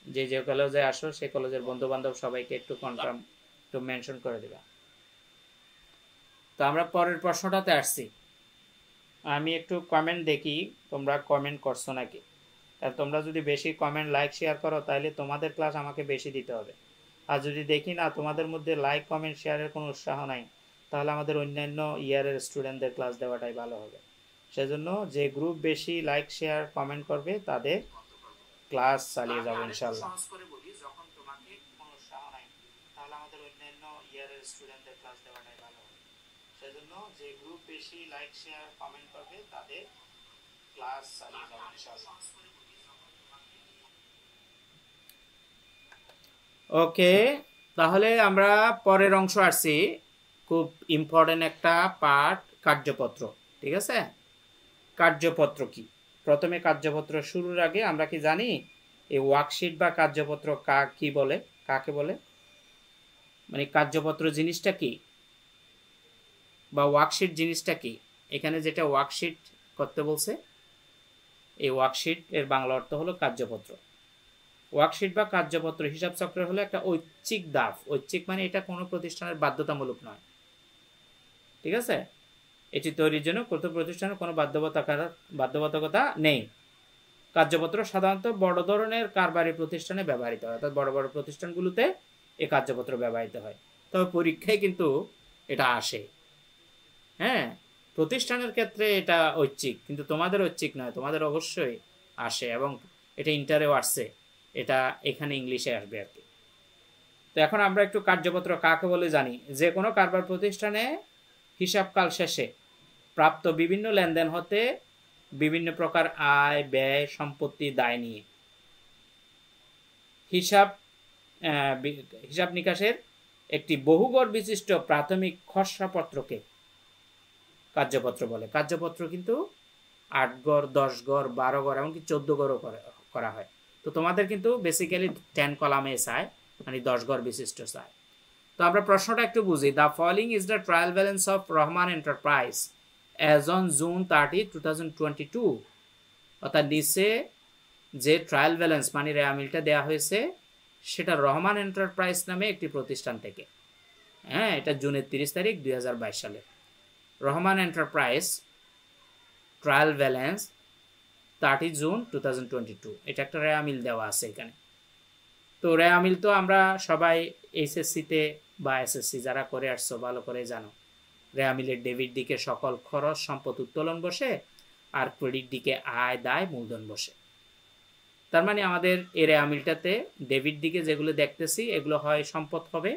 Speaker 1: যে যে কলেজে আসো সেই কলেজের বন্ধু বান্ধব সবাইকে একটু কনফার্ম, একটু মেনশন করে দিবা। তো আমরা পরের প্রশ্নটাতে আসছি। আমি একটু কমেন্ট দেখি তোমরা কমেন্ট করছো নাকি। আর তোমরা যদি বেশি কমেন্ট লাইক শেয়ার করো তাহলে তোমাদের ক্লাস আমাকে বেশি দিতে হবে। আর যদি দেখি না তোমাদের মধ্যে লাইক কমেন্ট শেয়ারের কোনো উৎসাহ নাই, তাহলে আমাদের অন্যান্য ইয়ারের স্টুডেন্টদের ক্লাস দেওয়াটাই ভালো হবে। সেজন্য যে গ্রুপ বেশি লাইক শেয়ার কমেন্ট করবে তাদের ক্লাস চালিয়ে যাবো ইনশাআল্লাহ। সহজ করে বলি, যখন তোমাকে কোনো উৎসাহ নাই তাহলে আমাদের অন্যান্য ইয়ারের স্টুডেন্টদের ক্লাস দেওয়াটাই ভালো হবে। সেজন্য যে গ্রুপ বেশি লাইক শেয়ার কমেন্ট করবে তাদের ক্লাস চালিয়ে যাবো ইনশাআল্লাহ। ওকে, তাহলে আমরা পরের অংশ আসছি, খুব ইম্পর্টেন্ট একটা পার্ট, কার্যপত্র। ঠিক আছে, কার্যপত্র কি? প্রথমে কার্যপত্র শুরুর আগে আমরা কি জানি এই ওয়ার্কশিট বা কার্যপত্র কি বলে, কাকে বলে? মানে কার্যপত্র জিনিসটা কি বা ওয়ার্কশিট জিনিসটা কি? এখানে যেটা ওয়ার্কশিট করতে বলছে, এই ওয়ার্কশিট এর বাংলা অর্থ হলো কার্যপত্র। ওয়ার্কশিট বা কার্যপত্র হিসাব চক্রের হলো একটা ঐচ্ছিক ধাপ। ঐচ্ছিক মানে এটা কোনো প্রতিষ্ঠানের বাধ্যতামূলক নয়। ঠিক আছে, এটি তৈরির জন্য কত প্রতিষ্ঠানের কোনো বাধ্যবাধকতা নেই। কার্যপত্র সাধারণত বড় ধরনের কারবারি প্রতিষ্ঠানে ব্যবহৃত হয়, অর্থাৎ বড় বড় প্রতিষ্ঠানগুলোতে এই কার্যপত্র ব্যবহৃত হয়। তবে পরীক্ষায় কিন্তু এটা আসে। হ্যাঁ, প্রতিষ্ঠানের ক্ষেত্রে এটা ঐচ্ছিক, কিন্তু তোমাদের ঐচ্ছিক নয়, তোমাদের অবশ্যই আসে, এবং এটা ইন্টারেও আসছে, এটা এখানে ইংলিশে আসবে আর কি। তো এখন আমরা একটু কার্যপত্র কাকে বলে জানি। যে কোনো কারবার প্রতিষ্ঠানে হিসাবকাল শেষে প্রাপ্ত বিভিন্ন লেনদেন হতে বিভিন্ন প্রকার আয়, ব্যয়, সম্পত্তি, দায় নিয়ে হিসাব নিকাশের একটি বহুগড় বিশিষ্ট প্রাথমিক খসড়াপত্রকে কার্যপত্র বলে। কার্যপত্র কিন্তু 8 গড়, 10 গড়, 12 গড়, এমনকি 14 গড়ও করা হয়। তো তোমাদের কিন্তু বেসিক্যালি 10 কলামে চায়, মানে 10 গড় বিশিষ্ট চায়। তো আমরা প্রশ্নটা একটু বুঝি। The following is the trial balance of Rahman enterprise as on June 30, 2022। অর্থাৎ নিচে যে ট্রায়াল ব্যালেন্স মানে রেয়ামিলটা দেওয়া হয়েছে সেটা রহমান এন্টারপ্রাইজ নামে একটি প্রতিষ্ঠান থেকে। হ্যাঁ, এটা জুনের 30 তারিখ 2022 সালে। Rahman enterprise trial balance 30 June 2022, এটা একটা রেয়ামিল দেওয়া আছে এখানে। তো রেয়ামিল তো আমরা সবাই এইচএসসিতে বা এসএসসি যারা করে আসছো ভালো করে জানো। রেয়ামিলের ডেবিট দিকে সকল খরচ সম্পদ উত্তোলন বসে, আর ক্রেডিট দিকে আয়, দায়, মূলধন বসে। তার মানে আমাদের এই রেয়ামিলটাতে ডেবিট দিকে যেগুলো দেখতেছি এগুলো হয় সম্পদ হবে,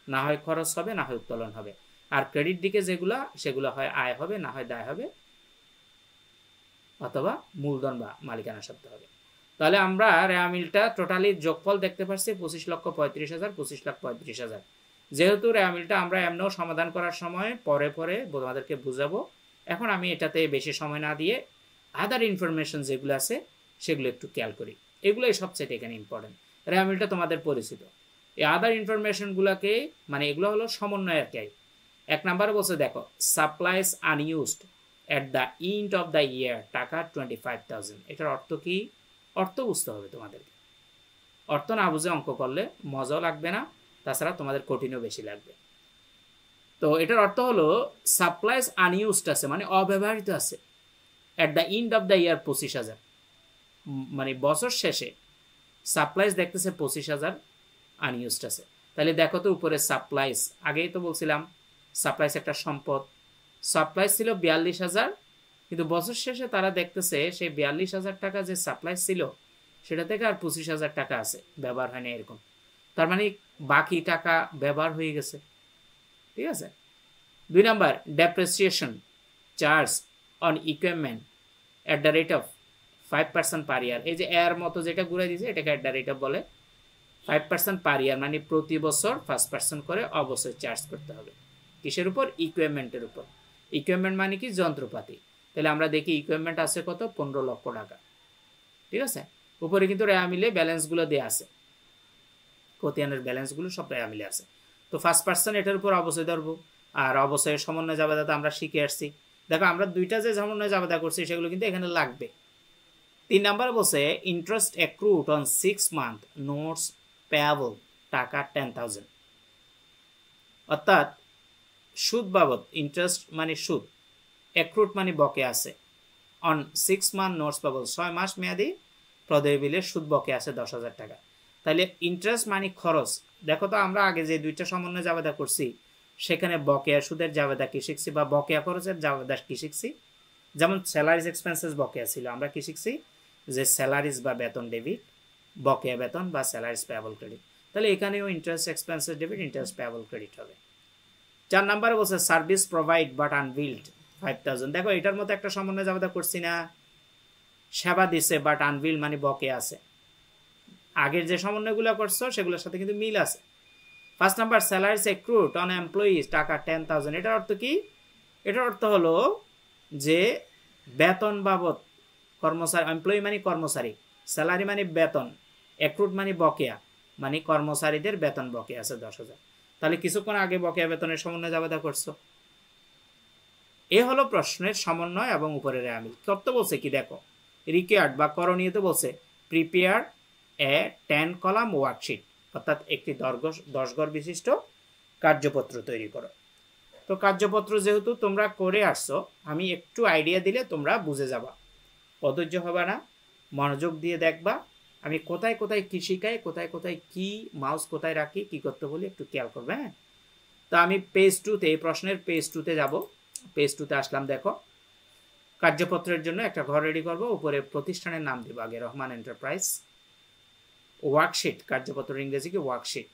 Speaker 1: না হয় খরচ হবে, না হয় উত্তোলন হবে। আর ক্রেডিট দিকে সেগুলো হয় আয় হবে, না হয় দায় হবে, অথবা মূলধন বা মালিকানা সত্ত্ব হবে। তাহলে আমরা রেয়ামিলটা টোটালি যোগফল দেখতে পাচ্ছি 25,35,000, 25,35,000। যেহেতু রেয়ামিলটা আমরা এমনও সমাধান করার সময় পরে তোমাদেরকে বুঝাবো, এখন আমি এটাতে বেশি সময় না দিয়ে আদার ইনফরমেশন যেগুলো আছে সেগুলো একটু খেয়াল করি। এগুলোই সবচেয়ে এখানে ইম্পর্টেন্ট। রেয়ামিলটা তোমাদের পরিচিত। এই আদার ইনফরমেশনগুলোকে মানে এগুলো হলো সমন্বয়ের ক্যাই। 1 নম্বরে বলছে দেখো, supplies unused at the end of the year, টাকা 25,000। এটার অর্থ কি? অর্থ বুঝতে হবে তোমাদেরকে। অর্থ না বুঝে অঙ্ক করলে মজাও লাগবে না, তাছাড়া তোমাদের কঠিনও বেশি লাগবে। তো এটার অর্থ হলো সাপ্লাইস আনইউজড আছে মানে অব্যবহৃত আছে, at the end of the year 25,000, মানে বছর শেষে সাপ্লাইস দেখতেছে 25,000 আনইউজড আছে। তাহলে দেখো তো উপরে সাপ্লাইস, আগেই তো বলছিলাম সাপ্লাইস একটা সম্পদ। সাপ্লাইস ছিল 42,000, কিন্তু বছর শেষে তারা দেখতেছে সেই 42,000 টাকা যে সাপ্লাইস ছিল সেটা থেকে আর 25,000 টাকা আছে, ব্যবহার হয়নি এরকম। তার মানে বাকি টাকা ব্যবহার হয়ে গেছে। ঠিক আছে। 2 number, depreciation charge on equipment at the rate of 5% per ইয়ার। এই যে এর মতো যেটা ঘুরে দিয়েছে এটাকে অ্যাট দ্য রেট অফ বলে। 5% পার ইয়ার মানে প্রতি বছর 5% করে অবশ্যই চার্জ করতে হবে। কিসের উপর? ইকুইপমেন্টের উপর। ইকুইপমেন্ট মানে কি? যন্ত্রপাতি। তাহলে আমরা দেখি ইকুইপমেন্ট আছে কত? 15 লক্ষ টাকা। ঠিক আছে। উপরে কিন্তু রেয়ামিলে ব্যালেন্সগুলো দেওয়া আছে, খতিয়ানের ব্যালেন্সগুলো সব রেয়ামিলে আছে। তো 5% এটার উপর অবশ্যই ধরবো। আর অবশ্যই সমন্বয় জাবেদা আমরা শিখে আসছি। দেখো আমরা দুইটা যে সমন্বয় জাবেদা করছি সেগুলো কিন্তু এখানে লাগবে। 3 নাম্বার বলছে interest accrued on 6 month notes payable, টাকা 10,000। অর্থাৎ সুদ বাবদ, ইন্টারেস্ট মানে সুদ, অ্যাক্রুড মানে বকে আছে, অন 6 মান্থ নোটস পেয়াবল 6 মাস মেয়াদি প্রদেয় বিলের সুদ বকে আছে 10,000 টাকা। তাহলে ইন্টারেস্ট মানে খরচ। দেখো তো আমরা আগে যে দুইটা সমন্বয় জাবেদা করছি সেখানে বকেয়া সুদের জাবেদা কি শিখছি বা বকেয়া খরচের জাবেদা কি শিখছি। যেমন স্যালারিজ এক্সপেন্সেস বকেয়া ছিল, আমরা কি শিখছি? যে স্যালারিজ বা বেতন ডেবিট, বকেয়া বেতন বা স্যালারিজ পেয়েবল ক্রেডিট। তাহলে এখানেও interest expenses debit, interest payable credit হবে। 4 নম্বরে বলছে সার্ভিস প্রোভাইড বাট আনবিল্ড 5000। দেখো এটার মতো একটা সমন্বয় জাবেদা করছি না, সেবা দিছে বাট আনবিল্ড মানে বকেয়া আছে। আগের যে সমন্বয়গুলো করছো সেগুলোর সাথে কিন্তু মিল আছে। 1 number salaries accrued on employees টাকা 10,000। এটার অর্থ কি? এটার অর্থ হলো যে বেতন বাবদ কর্মচারী, এমপ্লয়ি মানে কর্মচারী, স্যালারি মানে বেতন, অ্যাক্রুড মানে বকেয়া, মানে কর্মচারীদের বেতন বকেয়া আছে 10,000। তাহলে কিছুক্ষণ আগে বকেয়া বেতনের সমন্বয় জাবেদা করছো। এ হলো প্রশ্নের সমন্বয় এবং উপরের আমিল। করতে বলছে কি দেখো, রিকোয়ার্ড বা করণীয় তো বলছে প্রিপেয়ার এ 10 কলাম ওয়ার্কশিট, অর্থাৎ একটি 10 ঘর বিশিষ্ট কার্যপত্র তৈরি করো। তো কার্যপত্র যেহেতু তোমরা করে আসছো, আমি একটু আইডিয়া দিলে তোমরা বুঝে যাবা, অধৈর্য হবে না, মনোযোগ দিয়ে দেখবা। আমি কোথায় কোথায় কি শিখাই, কোথায় কোথায় কি মাউস কোথায় রাখি, কি করতে বলি একটু খেয়াল করবে। হ্যাঁ, তো আমি পেজ 2তে, এই প্রশ্নের পেজ 2তে যাব। পেজ 2তে আসলাম। দেখো কার্যপত্রের জন্য একটা ঘর রেডি করব, উপরে প্রতিষ্ঠানের নাম দেব আগে রহমান এন্টারপ্রাইজ। ওয়ার্কশিট, কার্যপত্রের ইংরেজি কি ওয়ার্কশিট।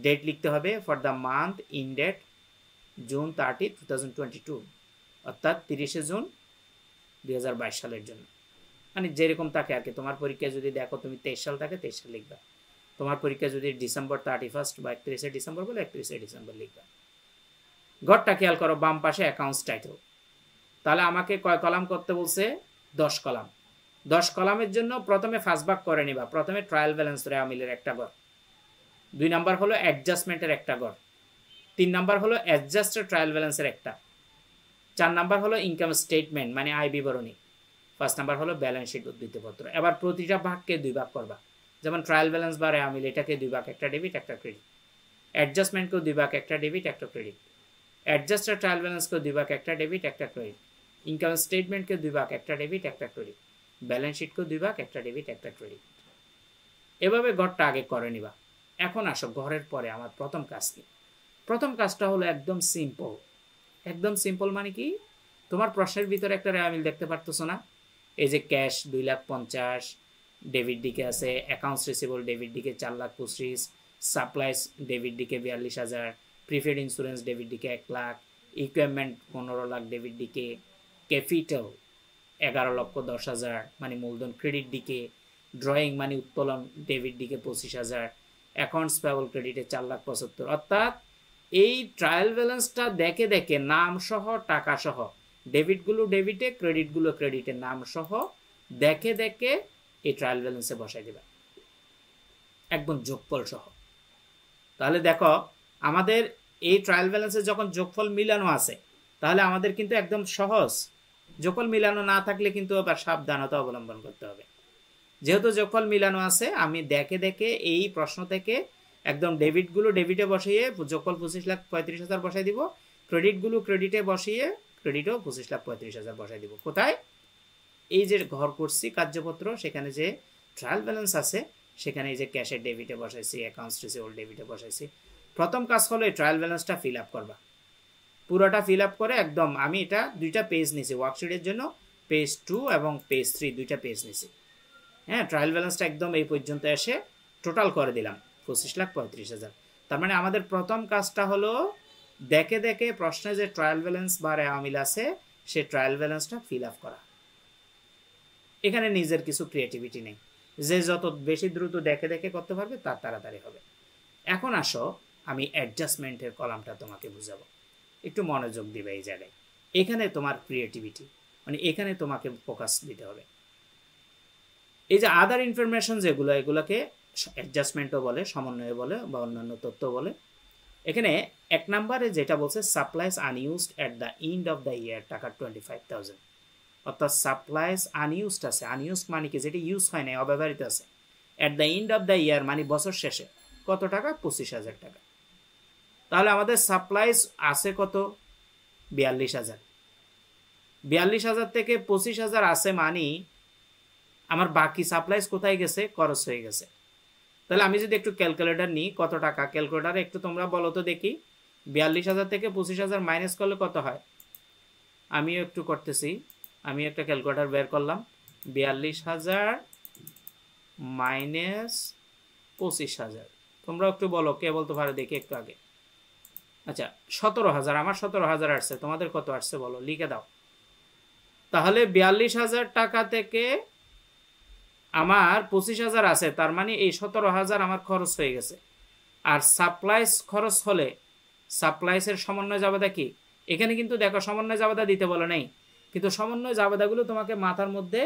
Speaker 1: ডেট লিখতে হবে for the month in date June 30, 2022, অর্থাৎ 30শে জুন 2022 সালের জন্য। মানে যেরকম থাকে আর কি, তোমার পরীক্ষায় যদি দেখো তুমি 23 সাল থাকে 23 সাল লিখবা, তোমার পরীক্ষা যদি ডিসেম্বর 31 বা 31শে ডিসেম্বর বলে 31শে ডিসেম্বর লিখবা। ঘরটা খেয়াল করো, বাম পাশে অ্যাকাউন্টস টাইটেল। তাহলে আমাকে কয় কলাম করতে বলছে? 10 কলাম। 10 কলামের জন্য প্রথমে ফার্স্ট ভাগ করে নিবা। প্রথমে ট্রায়াল ব্যালেন্স রেওয়ামিলের একটা ঘর, 2 নাম্বার হলো অ্যাডজাস্টমেন্টের একটা ঘর, 3 নাম্বার হলো অ্যাডজাস্টেড ট্রায়াল ব্যালেন্সের একটা, 4 নাম্বার হলো ইনকাম স্টেটমেন্ট মানে আয় বিবরণী, 5 নাম্বার হলো ব্যালেন্স শিট উদ্ধৃতপত্র। এবার প্রতিটা ভাগকে 2 ভাগ করবা। যেমন ট্রায়াল ব্যালেন্স বা রেওয়ামিল, এটাকে 2 ভাগ, একটা ডেবিট একটা ক্রেডিট। অ্যাডজাস্টমেন্টকেও 2 ভাগ, একটা ডেবিট একটা ক্রেডিট। অ্যাডজাস্টেড ট্রায়াল ব্যালেন্সকেও 2 ভাগ, একটা ডেবিট একটা ক্রেডিট। ইনকাম স্টেটমেন্টকে 2 ভাগ, একটা ডেবিট একটা ক্রেডিট। ব্যালেন্স শিটকেও 2 ভাগ, একটা ডেবিট একটা ক্রেডিট। এভাবে ঘরটা আগে করে নিবা। এখন আসো ঘরের পরে আমার প্রথম কাজ কি। প্রথম কাজটা হলো একদম সিম্পল। একদম সিম্পল মানে কি, তোমার প্রশ্নের ভিতরে একটা রেওয়ামিল দেখতে পারতেছো না? এই যে ক্যাশ 2,50,000 ডেবিট দিকে আছে, অ্যাকাউন্টস রিসিভেবল ডেবিট দিকে 4,25,000, সাপ্লাইস ডেবিট দিকে 42,000, প্রিফেড ইন্স্যুরেন্স ডেবিট দিকে 1 লাখ, ইকুইপমেন্ট 15 লাখ ডেবিট দিকে, ক্যাপিটাল 11,10,000 মানে মূলধন ক্রেডিট দিকে, ড্রয়িং মানে উত্তোলন ডেবিট দিকে 25,000, অ্যাকাউন্টস পেয়েবল ক্রেডিটে 4,75,000। অর্থাৎ এই ট্রায়াল ব্যালেন্সটা দেখে দেখে নাম সহ টাকা সহ, ডেবিটগুলো ডেবিটে, ক্রেডিটগুলো ক্রেডিটে, নাম সহ দেখে দেখে এই ট্রায়াল ব্যালেন্সে বসাই দেবে একদম যোগফল সহ। তাহলে দেখো আমাদের এই ট্রায়াল ব্যালেন্সে যখন যোগফল মিলানো আছে, তাহলে আমাদের কিন্তু একদম সহজ। যোগফল মিলানো না থাকলে কিন্তু আবার সাবধানতা অবলম্বন করতে হবে। যেহেতু যোগফল মিলানো আছে, আমি দেখে দেখে এই প্রশ্ন থেকে একদম ডেবিটগুলো ডেবিটে বসিয়ে যোগফল 25,35,000 বসাই দিব, ক্রেডিটগুলো ক্রেডিটে বসিয়ে ক্রেডিটও 25,35,000 বসাই দিব। কোথায়? এই যে ঘর করছি কার্যপত্র, সেখানে যে ট্রায়াল ব্যালেন্স আছে সেখানে এই যে ক্যাশের ডেবিটে বসাইছি, অ্যাকাউন্টস রিসিভেবল ডেবিটে বসাইছি। প্রথম কাজ হলো এই ট্রায়াল ব্যালেন্সটা ফিল আপ করবা। পুরোটা ফিল আপ করে একদম, আমি এটা 2টা পেজ নিছি ওয়ার্কশিটের জন্য, পেজ 2 এবং পেজ 3, 2টা পেজ নিছি। হ্যাঁ, ট্রায়াল ব্যালেন্সটা একদম এই পর্যন্ত এসে টোটাল করে দিলাম 25,35,000। তার মানে আমাদের প্রথম কাজটা হলো দেখে দেখে প্রশ্নে যে ট্রায়াল ব্যালেন্স বা রেওয়ামিল আছে সে ট্রায়াল ব্যালেন্সটা ফিল আপ করা। এখানে নিজের কিছু ক্রিয়েটিভিটি নেই, যে যত বেশি দ্রুত দেখে দেখে করতে পারবে তার তাড়াতাড়ি হবে। এখন আসো আমি অ্যাডজাস্টমেন্টের কলামটা তোমাকে বুঝাবো, একটু মনোযোগ দিবে এই জায়গায়। এখানে তোমার ক্রিয়েটিভিটি, মানে এখানে তোমাকে ফোকাস দিতে হবে। এই যে আদার ইনফরমেশন যেগুলো, এগুলোকে অ্যাডজাস্টমেন্টও বলে, সমন্বয় বলে বা অন্যান্য তথ্য বলে। এখানে 1 নম্বরে যেটা বলছে supplies unused at the end of the year টাকা 25,000, অর্থাৎ সাপ্লাইস আনইউজড আছে। আনইউজড মানে কি, যেটা ইউজ হয় না, অব্যবহৃত আছে। At the end of the year মানে বছর শেষে কত টাকা? 25,000 টাকা। তাহলে আমাদের সাপ্লাইস আছে কত? 42,000। 42,000 থেকে 25,000 আছে মানে আমার বাকি সাপ্লাইস কোথায় গেছে? খরচ হয়ে গেছে। তাহলে আমি যদি একটু ক্যালকুলেটর নিই, কত টাকা? ক্যালকুলেটারে একটু তোমরা বলো তো দেখি, 42,000 থেকে 25,000 মাইনাস করলে কত হয়? আমিও একটু করতেছি, আমি একটা ক্যালকুলেটর বের করলাম। 42,000 মাইনাস 25,000। তোমরা একটু বলো, কে বলতে পারো দেখি একটু আগে। আচ্ছা 17,000, আমার 17,000 আসছে, তোমাদের কত আসছে বলো, লিখে দাও। তাহলে 42,000 টাকা থেকে আমার 25,000 আছে, তার মানে এই 17,000 আমার খরচ হয়ে গেছে। আর সাপ্লাইস খরচ হলে সাপ্লাইসের সমন্বয় জাবেদা কি? এখানে কিন্তু দেখো সমন্বয় জাবেদা দিতে বলে নাই, কিন্তু সমন্বয় জাবেদাগুলো তোমাকে মাথার মধ্যে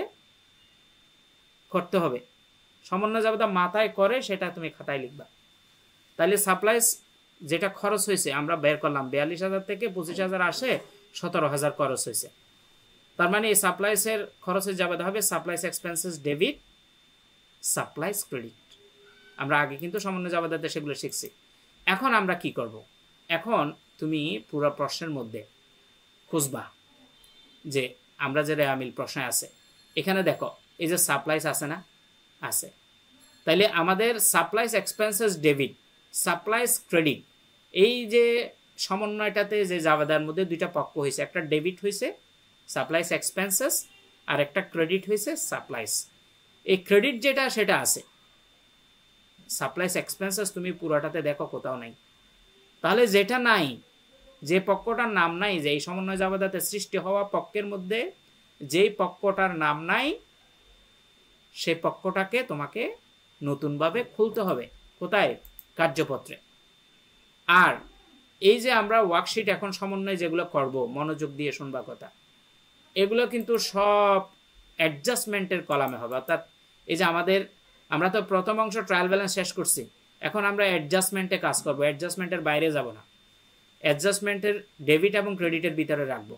Speaker 1: করতে হবে। সমন্বয় জাবেদা মাথায় করে সেটা তুমি খাতায় লিখবা। তাহলে সাপ্লাইস যেটা খরচ হয়েছে আমরা বের করলাম, 42,000 থেকে 25,000 আসে, 17,000 খরচ হয়েছে। তার মানে এই সাপ্লাইসের খরচের জাবেদা হবে supplies expenses debit supplies credit. আমরা আগে কিন্তু সমন্বয় জাবেদাতে সেগুলো শিখছি। এখন আমরা কি করব? এখন তুমি পুরো প্রশ্নের মধ্যে খুঁজবা যে আমরা যে রেয়ামিল প্রশ্নে আছে, এখানে দেখো এই যে সাপ্লাইস আছে না, আছে। তাইলে আমাদের supplies expenses debit supplies credit, এই যে সমন্বয়টাতে যে জাবেদার মধ্যে দুইটা পক্ষ হয়েছে, একটা ডেবিট হয়েছে সাপ্লাইস এক্সপেন্সেস, আর একটা ক্রেডিট হয়েছে সাপ্লাইস। এই ক্রেডিট যেটা সেটা আছে, সাপ্লাইস এক্সপেন্সেস তুমি পুরোটাতে দেখো কোথাও নাই। তাহলে যেটা নাই, যে পক্ষটার নাম নাই, যে এই সমন্বয় জাবেদাতে সৃষ্টি হওয়া পক্ষের মধ্যে যেই পক্ষটার নাম নাই, সেই পক্ষটাকে তোমাকে নতুনভাবে খুলতে হবে। কোথায়? কার্যপত্রে। আর এই যে আমরা ওয়ার্কশিট এখন সমন্বয় যেগুলো করব, মনোযোগ দিয়ে শুনবা কথা, এগুলো কিন্তু সব অ্যাডজাস্টমেন্টের কলামে হবে। অর্থাৎ এই যে আমরা তো প্রথম অংশ ট্রায়াল ব্যালেন্স শেষ করছি, এখন আমরা অ্যাডজাস্টমেন্টে কাজ করব, অ্যাডজাস্টমেন্টের বাইরে যাব না, অ্যাডজাস্টমেন্টের ডেবিট এবং ক্রেডিটের ভিতরে রাখবো।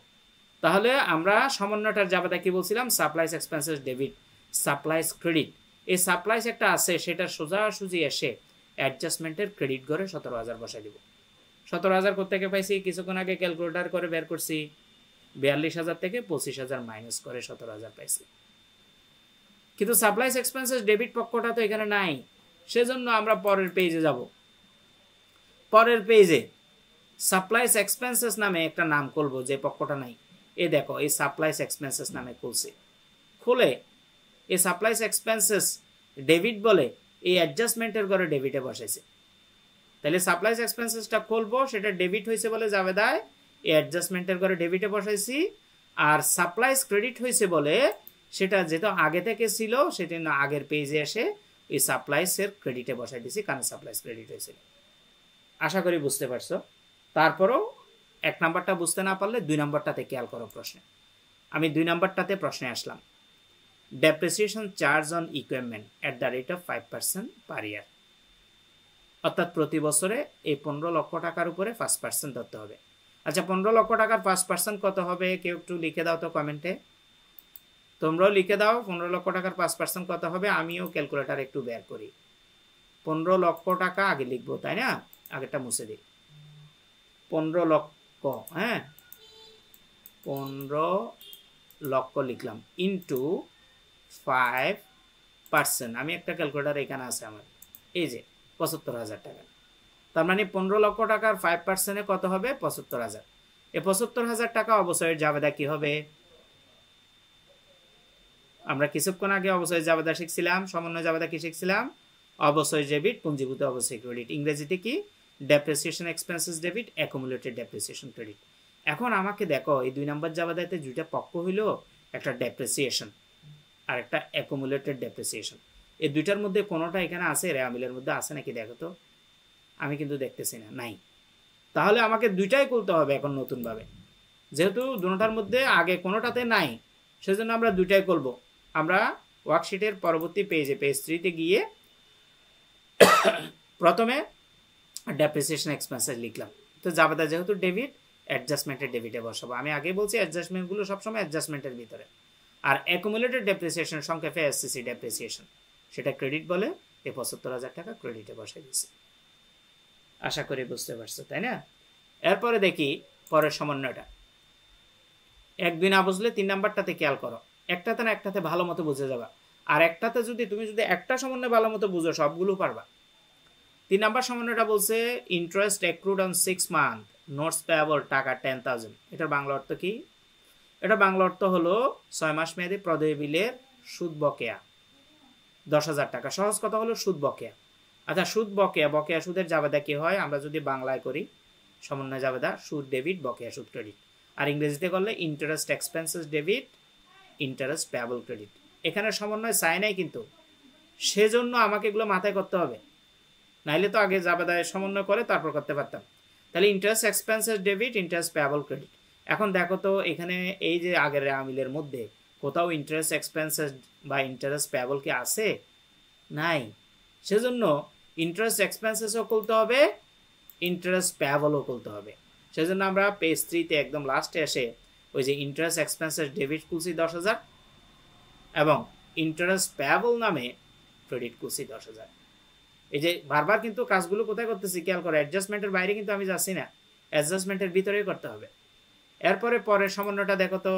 Speaker 1: তাহলে আমরা সমন্বয়টার জাবেদা কি বলছিলাম? Supplies expenses debit supplies credit. এই সাপ্লাইস একটা আছে, সেটা সোজাসুজি এসে অ্যাডজাস্টমেন্টের ক্রেডিট করে 17,000 বসাই দিব। 17,000 কোথেকে পাইছি? কিছুক্ষণ আগে ক্যালকুলেটার করে বের করছি, 42,000 থেকে 25,000 মাইনাস করে 17,000 পাইছি। কিন্তু সাপ্লাইস এক্সপেন্সেস ডেবিট পক্ষটা তো এখানে নাই, সেজন্য আমরা পরের পেজে যাব। পরের পেজে সাপ্লাইস এক্সপেন্সেস নামে একটা নাম খুলবো, যে পক্ষটা নাই। এই দেখো, এই সাপ্লাইস এক্সপেন্সেস নামে খুলছি, খুলে এই সাপ্লাইস এক্সপেন্সেস ডেবিট বলে এই অ্যাডজাস্টমেন্টের ঘরে ডেবিটে বসাইছে। তাহলে সাপ্লাইস এক্সপেন্সেসটা খুলবো, সেটা ডেবিট হয়েছে বলে জাবেদায় এই অ্যাডজাস্টমেন্টের ঘরে ডেবিটে বসাইছি। আর সাপ্লাইস ক্রেডিট হয়েছে বলে সেটা যেটা আগে থেকে ছিল, সেটা আগের পেজে এসে এই সাপ্লাইসের ক্রেডিটে বসাই দিছি, কারণ সাপ্লাইস ক্রেডিট হয়েছিল। আশা করি বুঝতে পারছো। তারপরও 1 নাম্বারটা বুঝতে না পারলে 2 নাম্বারটাতে খেয়াল করো প্রশ্নে। আমি 2 নাম্বারটাতে প্রশ্নে আসলাম। Depreciation charge on equipment at the rate of 5% per year. অর্থাৎ প্রতি বছরে এই 15 লক্ষ টাকার উপরে 5% ধরতে হবে। আচ্ছা 15 লক্ষ টাকার 5% কত হবে? কেউ একটু লিখে দাও তো কমেন্টে। তোমরাও লিখে দাও 15 লক্ষ টাকার 5% কত হবে। আমিও ক্যালকুলেটার একটু বের করি। 15 লক্ষ টাকা আগে লিখবো, তাই না? আগেরটা মুছে দিই। 15 লক্ষ, হ্যাঁ 15 লক্ষ লিখলাম, ইন্টু 5%। আমি একটা ক্যালকুলেটার এখানে আছে আমার, এই যে 75,000 টাকা। তার মানে 15 লক্ষ টাকার 5%-এ কত হবে? 75,000। এই 75,000 টাকা অবশ্যই জাবেদা কি হবে? আমরা কিছুক্ষণ আগে অবশ্যই জাবেদা শিখছিলাম, সমন্বয় জাবেদা কি শিখছিলাম? অবশ্যই ডেবিট পুঞ্জীভূত অবশ্যই ক্রেডিট। ইংরেজিতে কি? Depreciation expenses debit accumulated depreciation credit. এখন আমাকে দেখো, এই 2 নম্বর জাবেদাতে দুইটা পক্ষ হইল, একটা ডেপ্রিসিয়েশন আর একটা অ্যাকুমুলেটেড ডেপ্রিসিয়েশন। এই দুইটার মধ্যে কোনোটা এখানে আছে? রেয়ামিলের মধ্যে আছে নাকি দেখো তো। আমি কিন্তু দেখতেছি না, নাই। তাহলে আমাকে দুইটাই করতে হবে এখন নতুনভাবে, যেহেতু দুটোটার মধ্যে আগে কোনোটাতে নাই, সেজন্য আমরা দুইটাই করব। আমরা ওয়ার্কশিটের পরবর্তী পেজে, পেজ 3-তে গিয়ে প্রথমে ডেপ্রিসিয়েশন এক্সপেন্সেস লিখলাম। তো জাবেদা যেহেতু ডেবিট, অ্যাডজাস্টমেন্টের ডেবিটে বসাবো। আমি আগে বলছি অ্যাডজাস্টমেন্টগুলো সবসময় অ্যাডজাস্টমেন্টের ভিতরে। আর অ্যাকুমুলেটেড ডেপ্রিসিয়েশন সংক্ষেপে এসসিসি ডেপ্রিসিয়েশন, সেটা ক্রেডিট বলে। এই 75,000 টাকা ক্রেডিটে বসাই দিচ্ছি। আশা করি বুঝতে পারছো, তাই না? এরপরে দেখি পরের সমন্বয়টা। 1-2 না বুঝলে 3 নাম্বারটাতে খেয়াল করো। একটাতে না একটাতে ভালো মতো বুঝে যাবা। আর একটাতে তুমি যদি একটা সমন্বয় ভালো মতো বুঝো, সবগুলো পারবা। 3 নাম্বার সমন্বয়টা বলছে interest accrued on 6 month notes payable টাকা 10,000। এটার বাংলা অর্থ কি? এটা বাংলা অর্থ হলো 6 মাস মেয়াদী প্রদেয় বিলের সুদ বকেয়া 10,000 টাকা। সহজ কথা হলো সুদ বকেয়া। আচ্ছা, সুদ বকেয়া, বকেয়া সুদের জাবেদা কি হয়? আমরা যদি বাংলায় করি সমন্বয় জাবেদা সুদ ডেবিট, বকেয়া সুদ ক্রেডিট। আর ইংরেজিতে করলে interest expenses debit, interest payable credit. এখানে সমন্বয় চাই নাই কিন্তু, সেজন্য আমাকে এগুলো মাথায় করতে হবে, নাইলে তো আগে জাবেদায় সমন্বয় করে তারপর করতে পারতাম। তাহলে interest expenses debit, interest payable credit. এখন দেখো তো এখানে এই যে আগের আমিলের মধ্যে কোথাও ইন্টারেস্ট এক্সপেন্সেস বা ইন্টারেস্ট পেয়াবল কি আছে? নাই। সেজন্য ইন্টারেস্ট এক্সপেন্সেসও খুলতে হবে, ইন্টারেস্ট পেয়াবলও খুলতে হবে। সেজন্য আমরা পেজ 3-তে একদম লাস্টে এসে ওই যে ইন্টারেস্ট এক্সপেন্সেস ডেবিট খুলছি 10,000 এবং ইন্টারেস্ট পেয়াবল নামে ক্রেডিট খুলছি 10,000। এই যে বারবার কিন্তু কাজগুলো কোথায় করতেছি খেয়াল করে, অ্যাডজাস্টমেন্টের বাইরে কিন্তু আমি যাচ্ছি না, অ্যাডজাস্টমেন্টের ভিতরেই করতে হবে। এরপরে পরের সমন্বয়টা দেখো তো,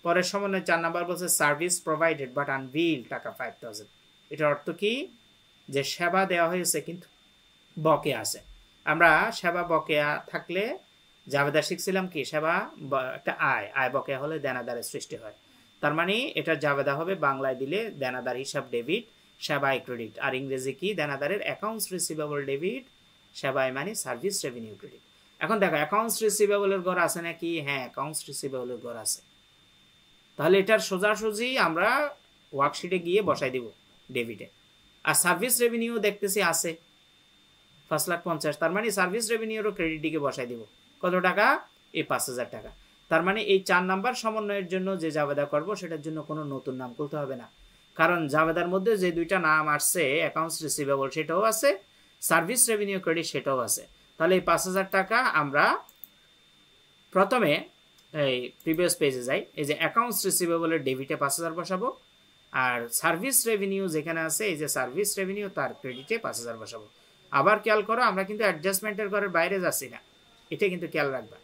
Speaker 1: পরের সমন্বয় 4 নাম্বার বলছে সার্ভিস প্রোভাইডেড বাট আনবিল টাকা 5,000। এটার অর্থ কি? যে সেবা দেওয়া হয়েছে কিন্তু বকেয়া আছে। আমরা সেবা বকেয়া থাকলে জাবেদা শিখছিলাম কি, সেবা একটা আয় বকেয়া হলে দেনাদারের সৃষ্টি হয়। তার মানে এটা জাবেদা হবে বাংলায় দিলে দেনাদার হিসাব ডেবিট, সেবায় ক্রেডিট। আর ইংরেজি কি? দেনাদারের অ্যাকাউন্টস রিসিভেবল ডেবিট, সেবায় মানে সার্ভিস রেভিনিউ ক্রেডিট। এখন দেখো অ্যাকাউন্টস রিসিভেবলের ঘর আছে নাকি? হ্যাঁ, অ্যাকাউন্টস রিসিভেবলের ঘর আছে। তাহলে এটার সোজাসুজি আমরা ওয়ার্কশিটে গিয়ে বসাই দিব ডেবিটে। আর সার্ভিস রেভিনিউ দেখতেছি আছে 5,50,000, তার মানে সার্ভিস রেভিনিউরও ক্রেডিট দিকে বসাই দিব। কত টাকা? এই 5,000 টাকা। তার মানে এই 4 নাম্বার সমন্বয়ের জন্য যে জাবেদা করব সেটার জন্য কোনো নতুন নাম খুলতে হবে না, কারণ জাবেদার মধ্যে যে দুইটা নাম আসছে, অ্যাকাউন্টস রিসিভেবল সেটাও আছে, সার্ভিস রেভিনিউ ক্রেডিট সেটাও আছে। তাহলে এই 5,000 টাকা আমরা প্রথমে এই প্রিভিয়াস পেজে যাই, এই যে অ্যাকাউন্টস রিসিভেবলের ডেবিটে 5,000 বসাবো, আর সার্ভিস রেভিনিউ যেখানে আছে এই যে সার্ভিস রেভিনিউ তার ক্রেডিটে 5,000 বসাবো। আবার খেয়াল করো আমরা কিন্তু অ্যাডজাস্টমেন্টের ঘরের বাইরে যাচ্ছি না, এটা কিন্তু খেয়াল রাখবা।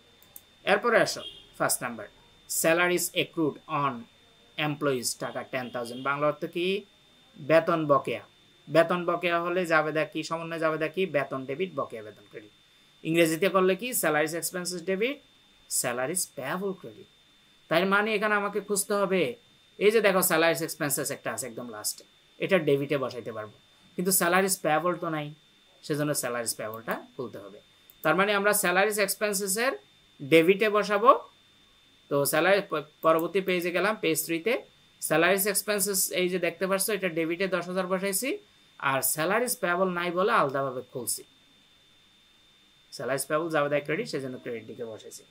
Speaker 1: এরপরে আসো 1 নাম্বার, স্যালারিজ এক্রুড অন এমপ্লয়িজ টাকা 10,000। বাংলা অর্থ কি? বেতন বকেয়া। বেতন বকেয়া হলে জাবেদা কি? সমন্বয় জাবেদা কি? বেতন ডেবিট, বকেয়া বেতন ক্রেডিট। ইংরেজিতে করলে কি? Salaries expenses debit, salaries payable credit. তাই মানে এখানে আমাকে খুঁজতে হবে, এই যে দেখো স্যালারিজ এক্সপেন্সেস একটা আছে একদম লাস্টে, এটা ডেবিটে বসাইতে পারবো, কিন্তু স্যালারিজ পেয়াবল তো নাই, সেজন্য স্যালারিজ পেয়াবলটা খুলতে হবে। তার মানে আমরা স্যালারিজ এক্সপেন্সেসের ডেবিটে বসাবো। তো স্যালারি পরবর্তী পেজে গেলাম, পেজ 3-তে স্যালারিজ এক্সপেন্সেস এই যে দেখতে পাচ্ছ এটা ডেবিটে 10,000 বসাইছি, আর স্যালারিজ পেয়াবল নাই বলে আলাদাভাবে খুলছি। স্যালারিজ পেয়াবল জাবেদায় ক্রেডিট, সেজন্য ক্রেডিট দিকে বসাইছি।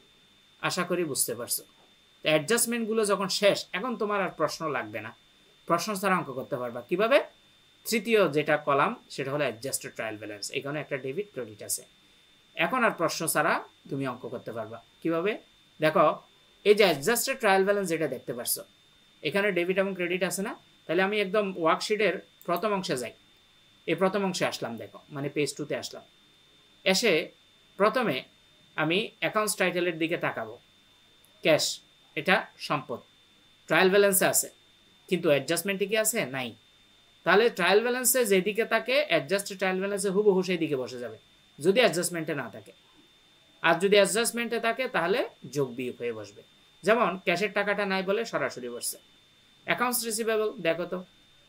Speaker 1: আশা করি বুঝতে পারছো। তো অ্যাডজাস্টমেন্টগুলো যখন শেষ, এখন তোমার আর প্রশ্ন লাগবে না, প্রশ্ন ছাড়া অঙ্ক করতে পারবা। কিভাবে? তৃতীয় যেটা কলাম সেটা হলো অ্যাডজাস্টেড ট্রায়াল ব্যালেন্স, এখানে একটা ডেবিট ক্রেডিট আছে। এখন আর প্রশ্ন ছাড়া তুমি অঙ্ক করতে পারবা। কিভাবে? দেখো এই যে অ্যাডজাস্টেড ট্রায়াল ব্যালেন্স যেটা দেখতে পাচ্ছ, এখানে ডেবিট এবং ক্রেডিট আছে না? তাহলে আমি একদম ওয়ার্কশিটের প্রথম অংশে যাই, এই প্রথম অংশে আসলাম, দেখো মানে পেজ 2-তে আসলাম। এসে প্রথমে আমি অ্যাকাউন্টস টাইটেলের দিকে তাকাবো, ক্যাশ এটা সম্পদ, ট্রায়াল ব্যালেন্সে আছে, কিন্তু অ্যাডজাস্টমেন্টে কি আছে? নাই। তাহলে ট্রায়াল ব্যালেন্সে যেদিকে থাকে অ্যাডজাস্টেড ট্রায়াল ব্যালেন্সে হুবহু সেই দিকে বসে যাবে যদি অ্যাডজাস্টমেন্টে না থাকে, আর যদি অ্যাডজাস্টমেন্টে থাকে তাহলে যোগ বিয়োগ হয়ে বসবে। যেমন ক্যাশের টাকাটা নাই বলে সরাসরি বসছে। অ্যাকাউন্টস রিসিভেবল দেখো তো,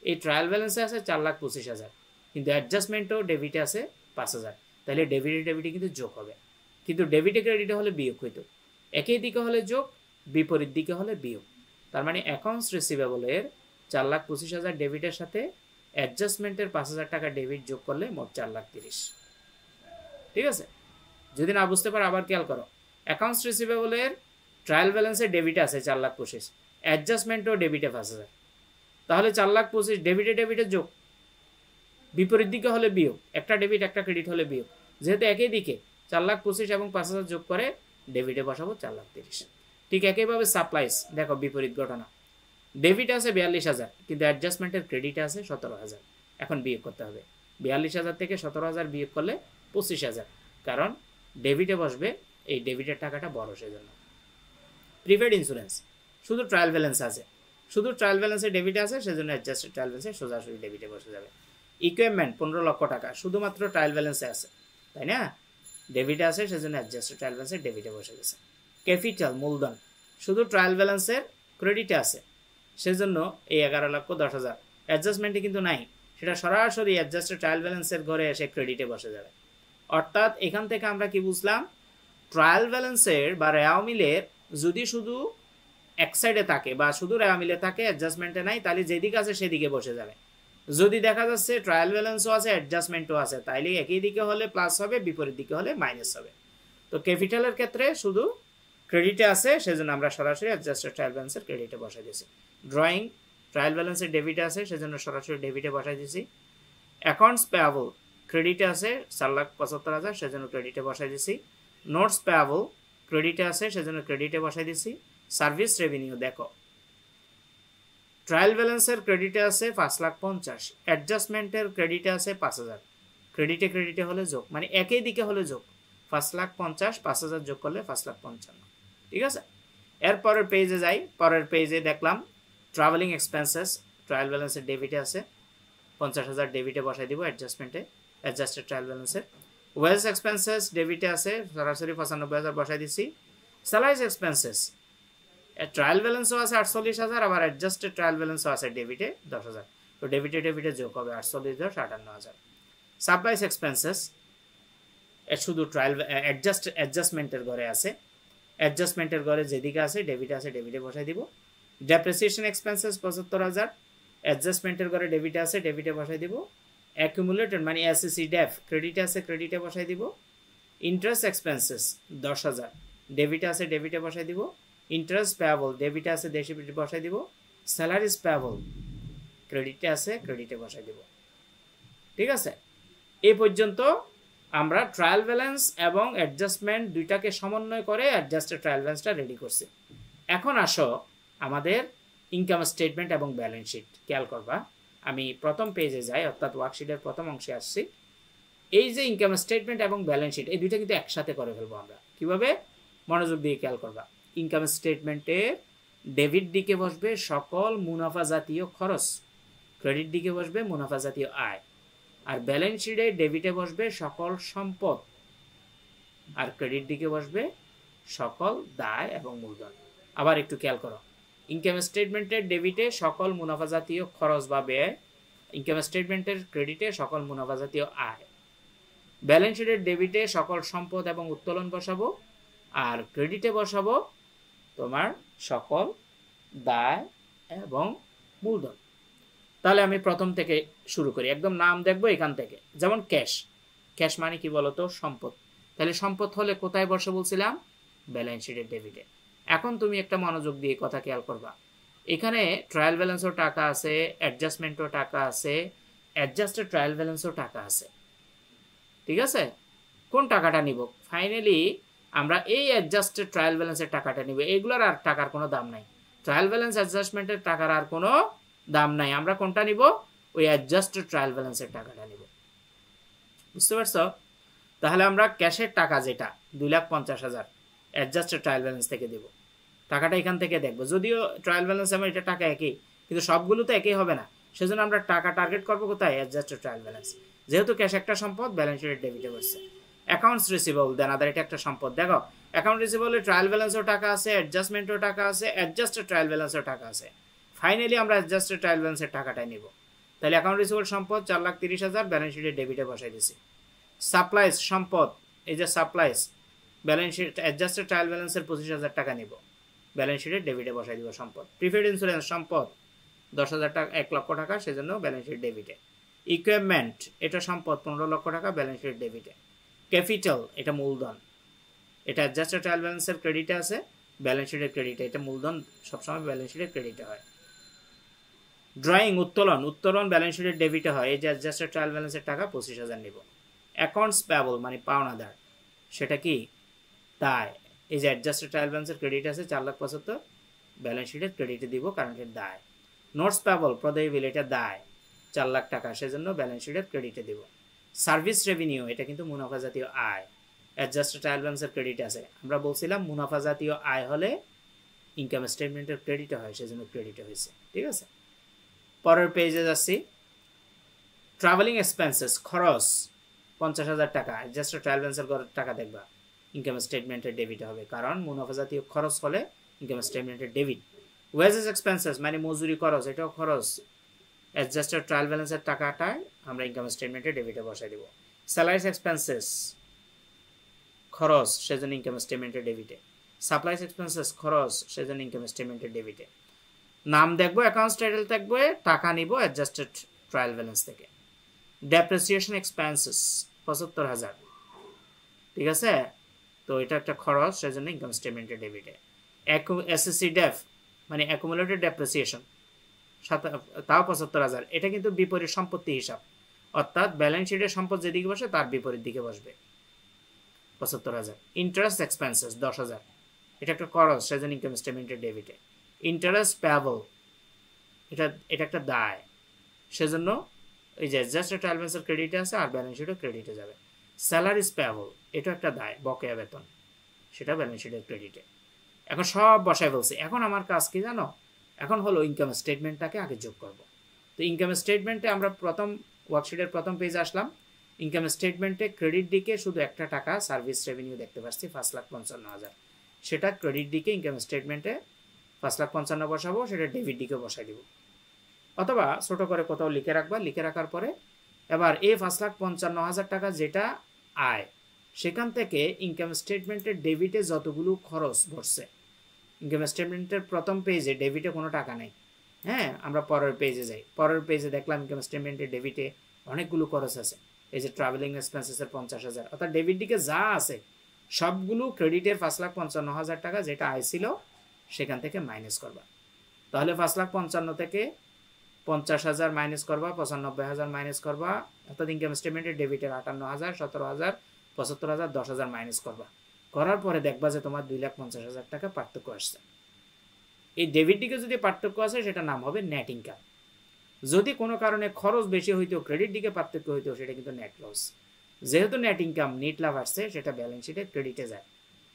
Speaker 1: এই ট্রায়াল ব্যালেন্সে আছে 4,25,000, কিন্তু অ্যাডজাস্টমেন্টও ডেবিটে আছে 5,000, তাহলে ডেবিটে কিন্তু যোগ হবে, কিন্তু ডেবিটে ক্রেডিটে হলে বিয়োগ হইতো। একই দিকে হলে যোগ, বিপরীত দিকে হলে বিয়োগ। তার মানে অ্যাকাউন্টস রিসিভেবলের 4,25,000 ডেবিটের সাথে অ্যাডজাস্টমেন্টের 5,000 টাকা ডেবিট যোগ করলে মোট 4,30,000। ঠিক আছে? যদি না বুঝতে পারো আবার খেয়াল করো, অ্যাকাউন্টস রিসিভেবলের ট্রায়াল ব্যালেন্সে ডেবিটে আছে 4,25,000, অ্যাডজাস্টমেন্টও ডেবিটে 5,000, তাহলে 4,25,000 ডেবিটে যোগ, বিপরীত দিকে হলে বিয়োগ, একটা ডেবিট একটা ক্রেডিট হলে বিয়োগ। যেহেতু একই দিকে 4,25,000 এবং 5,000 যোগ করে ডেবিটে বসাবো 4,30,000। ঠিক একইভাবে সাপ্লাইস দেখো বিপরীত ঘটনা, ডেবিট আছে 42,000, কিন্তু অ্যাডজাস্টমেন্টের ক্রেডিট আছে 17,000। এখন বিয়োগ করতে হবে, 42,000 থেকে 17,000 বিয়োগ করলে 25,000, কারণ ডেবিটে বসবে, এই ডেবিটের টাকাটা বড় সেজন্য। প্রিপেড ইন্স্যুরেন্স শুধু ট্রায়াল ব্যালেন্স আছে, শুধু ট্রায়াল ব্যালেন্সে ডেবিটে আছে, সেজন্য অ্যাডজাস্টেড ট্রায়াল ব্যালেন্সে সোজাসুজি ডেবিটে বসে যাবে। ইকুইপমেন্ট 15 লক্ষ টাকা শুধুমাত্র ট্রায়াল ব্যালেন্সে আছে, তাই না? ডেবিটে আছে, সেজন্য অ্যাডজাস্টেড ট্রায়াল ব্যালেন্সে ডেবিটে বসে গেছে। ক্যাপিটাল মূলধন শুধু ট্রায়াল ব্যালেন্সের ক্রেডিটে আছে, সেজন্য এই 11,10,000 অ্যাডজাস্টমেন্টে কিন্তু নাই, সেটা সরাসরি অ্যাডজাস্টেড ট্রায়াল ব্যালেন্সের ঘরে এসে ক্রেডিটে বসে যাবে। অর্থাৎ এখান থেকে আমরা কি বুঝলাম, ট্রায়াল ব্যালেন্সের বা রেওয়া মিলের যদি শুধু এক সাইডে থাকে বা শুধু রেওয়া মিলে থাকে, অ্যাডজাস্টমেন্টে নাই, তাহলে যেদিকে আছে সেদিকে বসে যাবে। যদি দেখা যাচ্ছে ট্রায়াল ব্যালেন্সও আছে অ্যাডজাস্টমেন্টও আছে, তাইলে একই দিকে হলে প্লাস হবে, বিপরীত দিকে হলে মাইনাস হবে। তো ক্যাপিটালের ক্ষেত্রে শুধু ক্রেডিটে আছে, সেজন্য আমরা সরাসরি অ্যাডজাস্টেড ট্রায়াল ব্যালেন্সের ক্রেডিটে বসাই দিয়েছি। ড্রয়িং ট্রায়াল ব্যালেন্সের ডেবিটে আছে, সেজন্য সরাসরি ডেবিটে বসাই দিয়েছি। অ্যাকাউন্টস পেয়াবল ক্রেডিটে আছে 4,75,000, সেজন্য ক্রেডিটে বসাই দিয়েছি। নোটস পেয়াবল ক্রেডিটে আছে, সেজন্য ক্রেডিটে বসাই দিয়েছি। সার্ভিস রেভিনিউ দেখো, ট্রায়াল ব্যালেন্সের ক্রেডিটে আছে 5,50,000, অ্যাডজাস্টমেন্টের ক্রেডিটে আছে 5,000। ক্রেডিটে ক্রেডিটে হলে যোগ, মানে একই দিকে হলে যোগ। 5,50,000 5,000 যোগ করলে 5,55,000। ঠিক আছে, এর পরের পেজে যাই। পরের পেজে দেখলাম ট্রাভেলিং এক্সপেন্সেস ট্রায়াল ব্যালেন্সের ডেবিটে আছে 50,000, ডেবিটে বসাই দিব অ্যাডজাস্টমেন্টে, অ্যাডজাস্টেড ট্রায়াল ব্যালেন্সের। ওয়েলস এক্সপেন্সেস ডেবিটে আছে, সরাসরি 95,000 বসাই দিছি। স্যালারিজ এক্সপেন্সেস ট্রায়াল ব্যালেন্সও আছে 48,000, আবার অ্যাডজাস্টেড ট্রায়াল ব্যালেন্সও আছে ডেবিটে 10,000। তো ডেবিটে ডেবিটে যোগ হবে 48,58,000। সাপ্লাইস এক্সপেন্সেস শুধু ট্রায়াল অ্যাডজাস্টমেন্টের ঘরে আছে, অ্যাডজাস্টমেন্টের ঘরে যেদিকে আছে ডেবিটে বসাই দিব। ডেপ্রিসিয়েশন এক্সপেন্সেস 75,000, অ্যাডজাস্টমেন্টের ঘরে ডেবিটে আছে, ডেবিটে বসাই দিব। অ্যাকুমুলেটেড মানে এসএসসি ডেফ ক্রেডিটে আছে, ক্রেডিটে বসাই দিব। ইন্টারেস্ট এক্সপেন্সেস 10,000, ডেবিটে আছে, ডেবিটে বসাই দিব। ইন্টারেস্ট পেয়াবল ডেবিটে আছে, ডেবিটে বসাই দিব। স্যালারিজ পেয়াবল ক্রেডিটে আছে, ক্রেডিটে বসাই দিব। ঠিক আছে, এই পর্যন্ত আমরা ট্রায়াল ব্যালেন্স এবং অ্যাডজাস্টমেন্ট দুইটাকে সমন্বয় করে অ্যাডজাস্টেড ট্রায়াল ব্যালেন্সটা রেডি করছি। এখন আসো আমাদের ইনকাম স্টেটমেন্ট এবং ব্যালেন্স শিট খেয়াল করবা। আমি প্রথম পেজে যাই, অর্থাৎ ওয়ার্কশিটের প্রথম অংশে আসছি। এই যে ইনকাম স্টেটমেন্ট এবং ব্যালেন্স শিট, এই দুইটা কিন্তু একসাথে করে ফেলবো আমরা। কিভাবে? মনোযোগ দিয়ে খেয়াল করবা। ইনকাম স্টেটমেন্টের ডেবিট দিকে বসবে সকল মুনাফা জাতীয় খরচ, ক্রেডিট দিকে বসবে মুনাফা জাতীয় আয়। আর ব্যালেন্স শিটে ডেবিটে বসবে সকল সম্পদ, আর ক্রেডিট দিকে বসবে সকল দায় এবং মূলধন। আবার একটু খেয়াল করো, ইনকাম স্টেটমেন্টের ডেবিটে সকল মুনাফা জাতীয় খরচ বা ব্যয়, ইনকাম স্টেটমেন্টের ক্রেডিটে সকল মুনাফা জাতীয় আয়। ব্যালেন্স শিটের ডেবিটে সকল সম্পদ এবং উত্তোলন বসাবো, আর ক্রেডিটে বসাবো তোমার সকল দায় এবং মূলধন। তাহলে আমি প্রথম থেকে শুরু করি, একদম নাম দেখবো এখান থেকে। যেমন ক্যাশ, ক্যাশ মানে কি বলতো? সম্পদ। তাহলে সম্পদ হলে কোথায় বসে বলছিলাম? ব্যালেন্স শিটের ডেবিটে। এখন তুমি একটা মনোযোগ দিয়ে কথা খেয়াল করবা, এখানে ট্রায়াল ব্যালেন্সও টাকা আছে, অ্যাডজাস্টমেন্টও টাকা আছে, অ্যাডজাস্টেড ট্রায়াল ব্যালেন্সও টাকা আছে। ঠিক আছে, কোন টাকাটা নিব? ফাইনালি আমরা এই অ্যাডজাস্টেড ট্রায়াল ব্যালেন্সের টাকাটা নিব। এগুলোর আর টাকার কোনো দাম নাই, ট্রায়াল ব্যালেন্স অ্যাডজাস্টমেন্টের টাকার আর কোনো দাম নাই। আমরা কোনটা নিব? ওই অ্যাডজাস্টেড ট্রায়াল ব্যালেন্সের টাকাটা নিব। বুঝতে পারছো? তাহলে আমরা ক্যাশের টাকা যেটা 2,50,000 অ্যাডজাস্টেড ট্রায়াল ব্যালেন্স থেকে দেব, টাকাটা এখান থেকে দেখবো। যদিও ট্রায়াল ব্যালেন্স আমার এটা টাকা একই, কিন্তু সবগুলো তো একই হবে না, সেজন্য আমরা টাকা টার্গেট করবো কোথায়? Adjusted trial balance. যেহেতু ক্যাশ একটা সম্পদ, ব্যালেন্স শিটের ডেবিটে বসছে। অ্যাকাউন্টস রিসিভেবল দেন আদার, এটা একটা সম্পদ। দেখো, অ্যাকাউন্ট রিসিভেবলে ট্রায়াল ব্যালেন্সও টাকা আছে, অ্যাডজাস্টমেন্টও টাকা আছে, অ্যাডজাস্টেড ট্রায়াল ব্যালেন্সও টাকা আছে। ফাইনালি আমরা অ্যাডজাস্টেড ট্রায়াল ব্যালেন্সের টাকাটাই নিব। তাহলে অ্যাকাউন্ট রিসিভেবল সম্পদ 4,30,000, ব্যালেন্স শিটের ডেবিটে বসাই দিছি। সাপ্লাইস সম্পদ, এই যে supplies, balance sheet adjusted trial ব্যালেন্সের 25,000 টাকা নিব, ব্যালেন্স শিটের ডেবিটে বসাই দিব সম্পদ। প্রিপেড ইন্স্যুরেন্স সম্পদ 10,000 টাকা, 1 লক্ষ টাকা, সেজন্য ব্যালেন্স শিট ডেবিটে। ইকুইপমেন্ট এটা সম্পদ 15 লক্ষ টাকা, ব্যালেন্স শিট ডেবিটে। ক্যাপিটাল এটা মূলধন, এটা অ্যাডজাস্টেড ট্রায়াল ব্যালেন্সের ক্রেডিটে আছে, ব্যালেন্স শিটের ক্রেডিটে। এটা মূলধন সবসময় ব্যালেন্স শিটের ক্রেডিটে হয়। ড্রয়িং উত্তোলন, উত্তোলন ব্যালেন্স শিটের ডেবিটে হয়। এই যে অ্যাডজাস্টেড ট্রায়াল ব্যালেন্সের টাকা 25,000 নিব। অ্যাকাউন্টস পেয়াবল মানে পাওনাদার, সেটা কি? দায়। এই যে অ্যাডজাস্টেড ট্রায়াল ব্যালেন্সের ক্রেডিট আছে 4,75,000, ব্যালেন্স শিটের ক্রেডিটে দিব কারণ এটা দায়। নোটস পেয়াবল প্রদেয় বিল, এটা দায় 4 লাখ টাকা, সেজন্য ব্যালেন্স শিটের ক্রেডিটে দিব। সার্ভিস রেভিনিউ এটা কিন্তু মুনাফা জাতীয় আয়, অ্যাডজাস্টেড ট্রায়াল ব্যালেন্সের ক্রেডিট আছে। আমরা বলছিলাম মুনাফা জাতীয় আয় হলে ইনকাম স্টেটমেন্টের ক্রেডিটে হয়, সেজন্য ক্রেডিটে হয়েছে। ঠিক আছে, পরের পেজে যাচ্ছি। ট্রাভেলিং এক্সপেন্সেস খরচ 50,000 টাকা, অ্যাডজাস্টেড ট্রায়াল ব্যালেন্সের টাকা দেখবা ইনকাম স্টেটমেন্টের ডেবিট হবে, কারণ মুনাফা জাতীয় খরচ হলে ইনকাম স্টেটমেন্টের ডেবিট। ওয়েজেস এক্সপেন্সেস মানে মজুরি খরচ, এটাও খরচ। অ্যাডজাস্টেড ট্রায়াল ব্যালেন্সের টাকাটাই আমরা ইনকাম স্টেটমেন্টে ডেবিটে বসাই দিব। স্যালারিস এক্সপেন্সেস খরচ, সেজন্য ইনকাম স্টেটমেন্টে ডেবিটে। সাপ্লাইস এক্সপেন্সেস খরচ, সেজন্য ইনকাম স্টেটমেন্টে ডেবিটে। নাম দেখবো, অ্যাকাউন্টস টাইটেল থাকবে, টাকা নিব অ্যাডজাস্টেড ট্রায়াল ব্যালেন্স থেকে। ডেপ্রিসিয়েশন এক্সপেন্সেস ৭৫,০০০, ঠিক আছে, তো এটা একটা খরচ, সেজন্য ইনকাম স্টেটমেন্টে ডেবিটে। এসএসসি ডেফ মানে অ্যাকুমুলেটেড ডেপ্রিসিয়েশন তাও ৭৫,০০০, এটা কিন্তু বিপরীত সম্পত্তি হিসাব, অর্থাৎ ব্যালেন্স শিটের সম্পদ যেদিকে বসে তার বিপরীত দিকে বসবে ৭৫,০০০। ইন্টারেস্ট এক্সপেন্সেস ১০,০০০, এটা একটা খরচ, সেজন্য ইনকাম স্টেটমেন্টের ডেবিটে। ইন্টারেস্ট পেয়েবল, এটা একটা দায়, সেজন্য এই যে অ্যাডজাস্টেড ট্রায়াল ব্যালেন্সের ক্রেডিটে আছে আর ব্যালেন্স শিটও ক্রেডিটে যাবে। স্যালারিজ পেয়েবল, এটা একটা দায়, বকেয়া বেতন, সেটা ব্যালেন্স শিটের ক্রেডিটে। এখন সব বসায় বলছি, এখন আমার কাজ কি জানো, এখন হলো ইনকাম স্টেটমেন্টটাকে আগে যোগ করব। তো ইনকাম স্টেটমেন্টে আমরা প্রথম ওয়ার্কশিটের প্রথম পেজে আসলাম। ইনকাম স্টেটমেন্টে ক্রেডিট দিকে শুধু একটা টাকা সার্ভিস রেভিনিউ দেখতে পাচ্ছি ৫,৫৫,০০০, সেটা ক্রেডিট দিকে ইনকাম স্টেটমেন্টে ৫,৫৫,০০০ বসাবো, সেটা ডেবিট দিকে বসাই দিব, অথবা ছোট করে কোথাও লিখে রাখবা। লিখে রাখার পরে এবার এই ৫,৫৫,০০০ টাকা যেটা আয়, সেখান থেকে ইনকাম স্টেটমেন্টের ডেবিটে যতগুলো খরচ বসছে, ইনকাম স্টেটমেন্টের প্রথম পেজে ডেবিটে কোনো টাকা নেই, হ্যাঁ, আমরা পরের পেজে যাই, পরের পেজে দেখলাম ইনকাম স্টেটমেন্টের ডেবিটে অনেকগুলো খরচ আছে, এই যে ট্রাভেলিং এক্সপেন্সেসের ৫০,০০০, অর্থাৎ ডেবিট দিকে যা আছে সবগুলো ক্রেডিটের ৫,৫৫,০০০ টাকা যেটা আয় ছিল সেখান থেকে মাইনাস করবা। তাহলে ৫,৫৫,০০০ থেকে ৫০,০০০ মাইনাস করবা, ৯৫,০০০ মাইনাস করবা, অর্থাৎ ইনকাম স্টেটমেন্টের ডেবিটের ৫৮,০০০, ১৭,০০০, ৭৫,০০০, ১০,০০০ মাইনাস করবা। করার পরে দেখবা যে তোমার ২,৫০,০০০ টাকা পার্থক্য আসছে। এই ডেবিট দিকে যদি পার্থক্য আসে সেটা নাম হবে নেট ইনকাম। যদি কোনো কারণে খরচ বেশি হইতো, ক্রেডিট দিকে পার্থক্য হইতো, সেটা কিন্তু নেট লস। যেহেতু নেট ইনকাম নেট লাভ আসছে, সেটা ব্যালেন্স শিটে ক্রেডিটে যায়,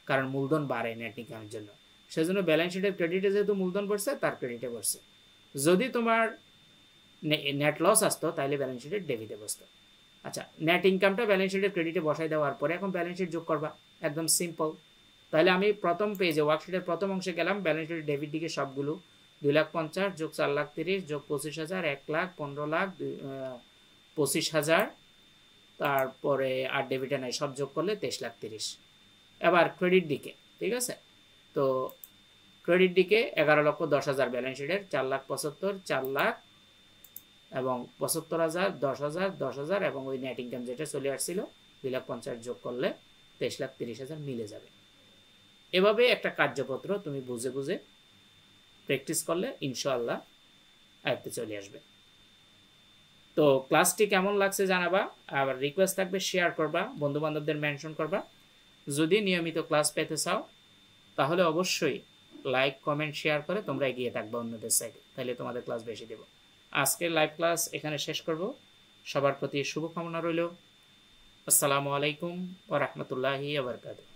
Speaker 1: কারণ মূলধন বাড়ে নেট ইনকামের জন্য, সেজন্য ব্যালেন্স শিটের ক্রেডিটে যেহেতু মূলধন বসছে তার ক্রেডিটে বসছে। যদি তোমার নেট লস আসতো তাহলে ব্যালেন্স শিটের ডেবিটে বসতো। আচ্ছা, নেট ইনকামটা ব্যালেন্স শিটের ক্রেডিটে বসাই দেওয়ার পরে এখন ব্যালেন্স শিট যোগ করবা, একদম সিম্পল। তাহলে আমি প্রথম পেজে ওয়ার্কশিটের প্রথম অংশে গেলাম, ব্যালেন্স শিটের ডেবিট দিকে সবগুলো ২,৫০,০০০ যোগ ৪,৩০,০০০ যোগ ২৫,০০০, ১,০০,০০০, ১৫,০০,০০০, ২৫,০০০, তারপরে আর ডেবিটে নাই, সব যোগ করলে ২৩,৩০,০০০। এবার ক্রেডিট দিকে, ঠিক আছে, তো ক্রেডিট দিকে ১১,১০,০০০ ব্যালেন্স শিটের, ৪,৭৫,০০০, ৪,০০,০০০ এবং ৭৫,০০০, ১০,০০০, ১০,০০০ এবং ওই নেট ইনকাম যেটা চলে আসছিল ২,৫০,০০০ যোগ করলে ২৩,৩০,০০০ মিলে যাবে। এভাবে একটা কার্যপত্র তুমি বুঝে বুঝে প্র্যাকটিস করলে ইনশাআল্লাহ আয়ত্তে চলে আসবে। তো ক্লাসটি কেমন লাগছে জানাবা, আবার রিকোয়েস্ট থাকবে শেয়ার করবা, বন্ধু বান্ধবদের মেনশন করবা। যদি নিয়মিত ক্লাস পেতে চাও তাহলে অবশ্যই লাইক, কমেন্ট, শেয়ার করে তোমরা এগিয়ে থাকবা অন্যদের সাইডে, তাহলে তোমাদের ক্লাস বেশি দেব। আজকের লাইভ ক্লাস এখানে শেষ করব। সবার প্রতি শুভকামনা রইল। আসসালামু আলাইকুম ওয়া রাহমাতুল্লাহি ওয়া বারাকাতুহু।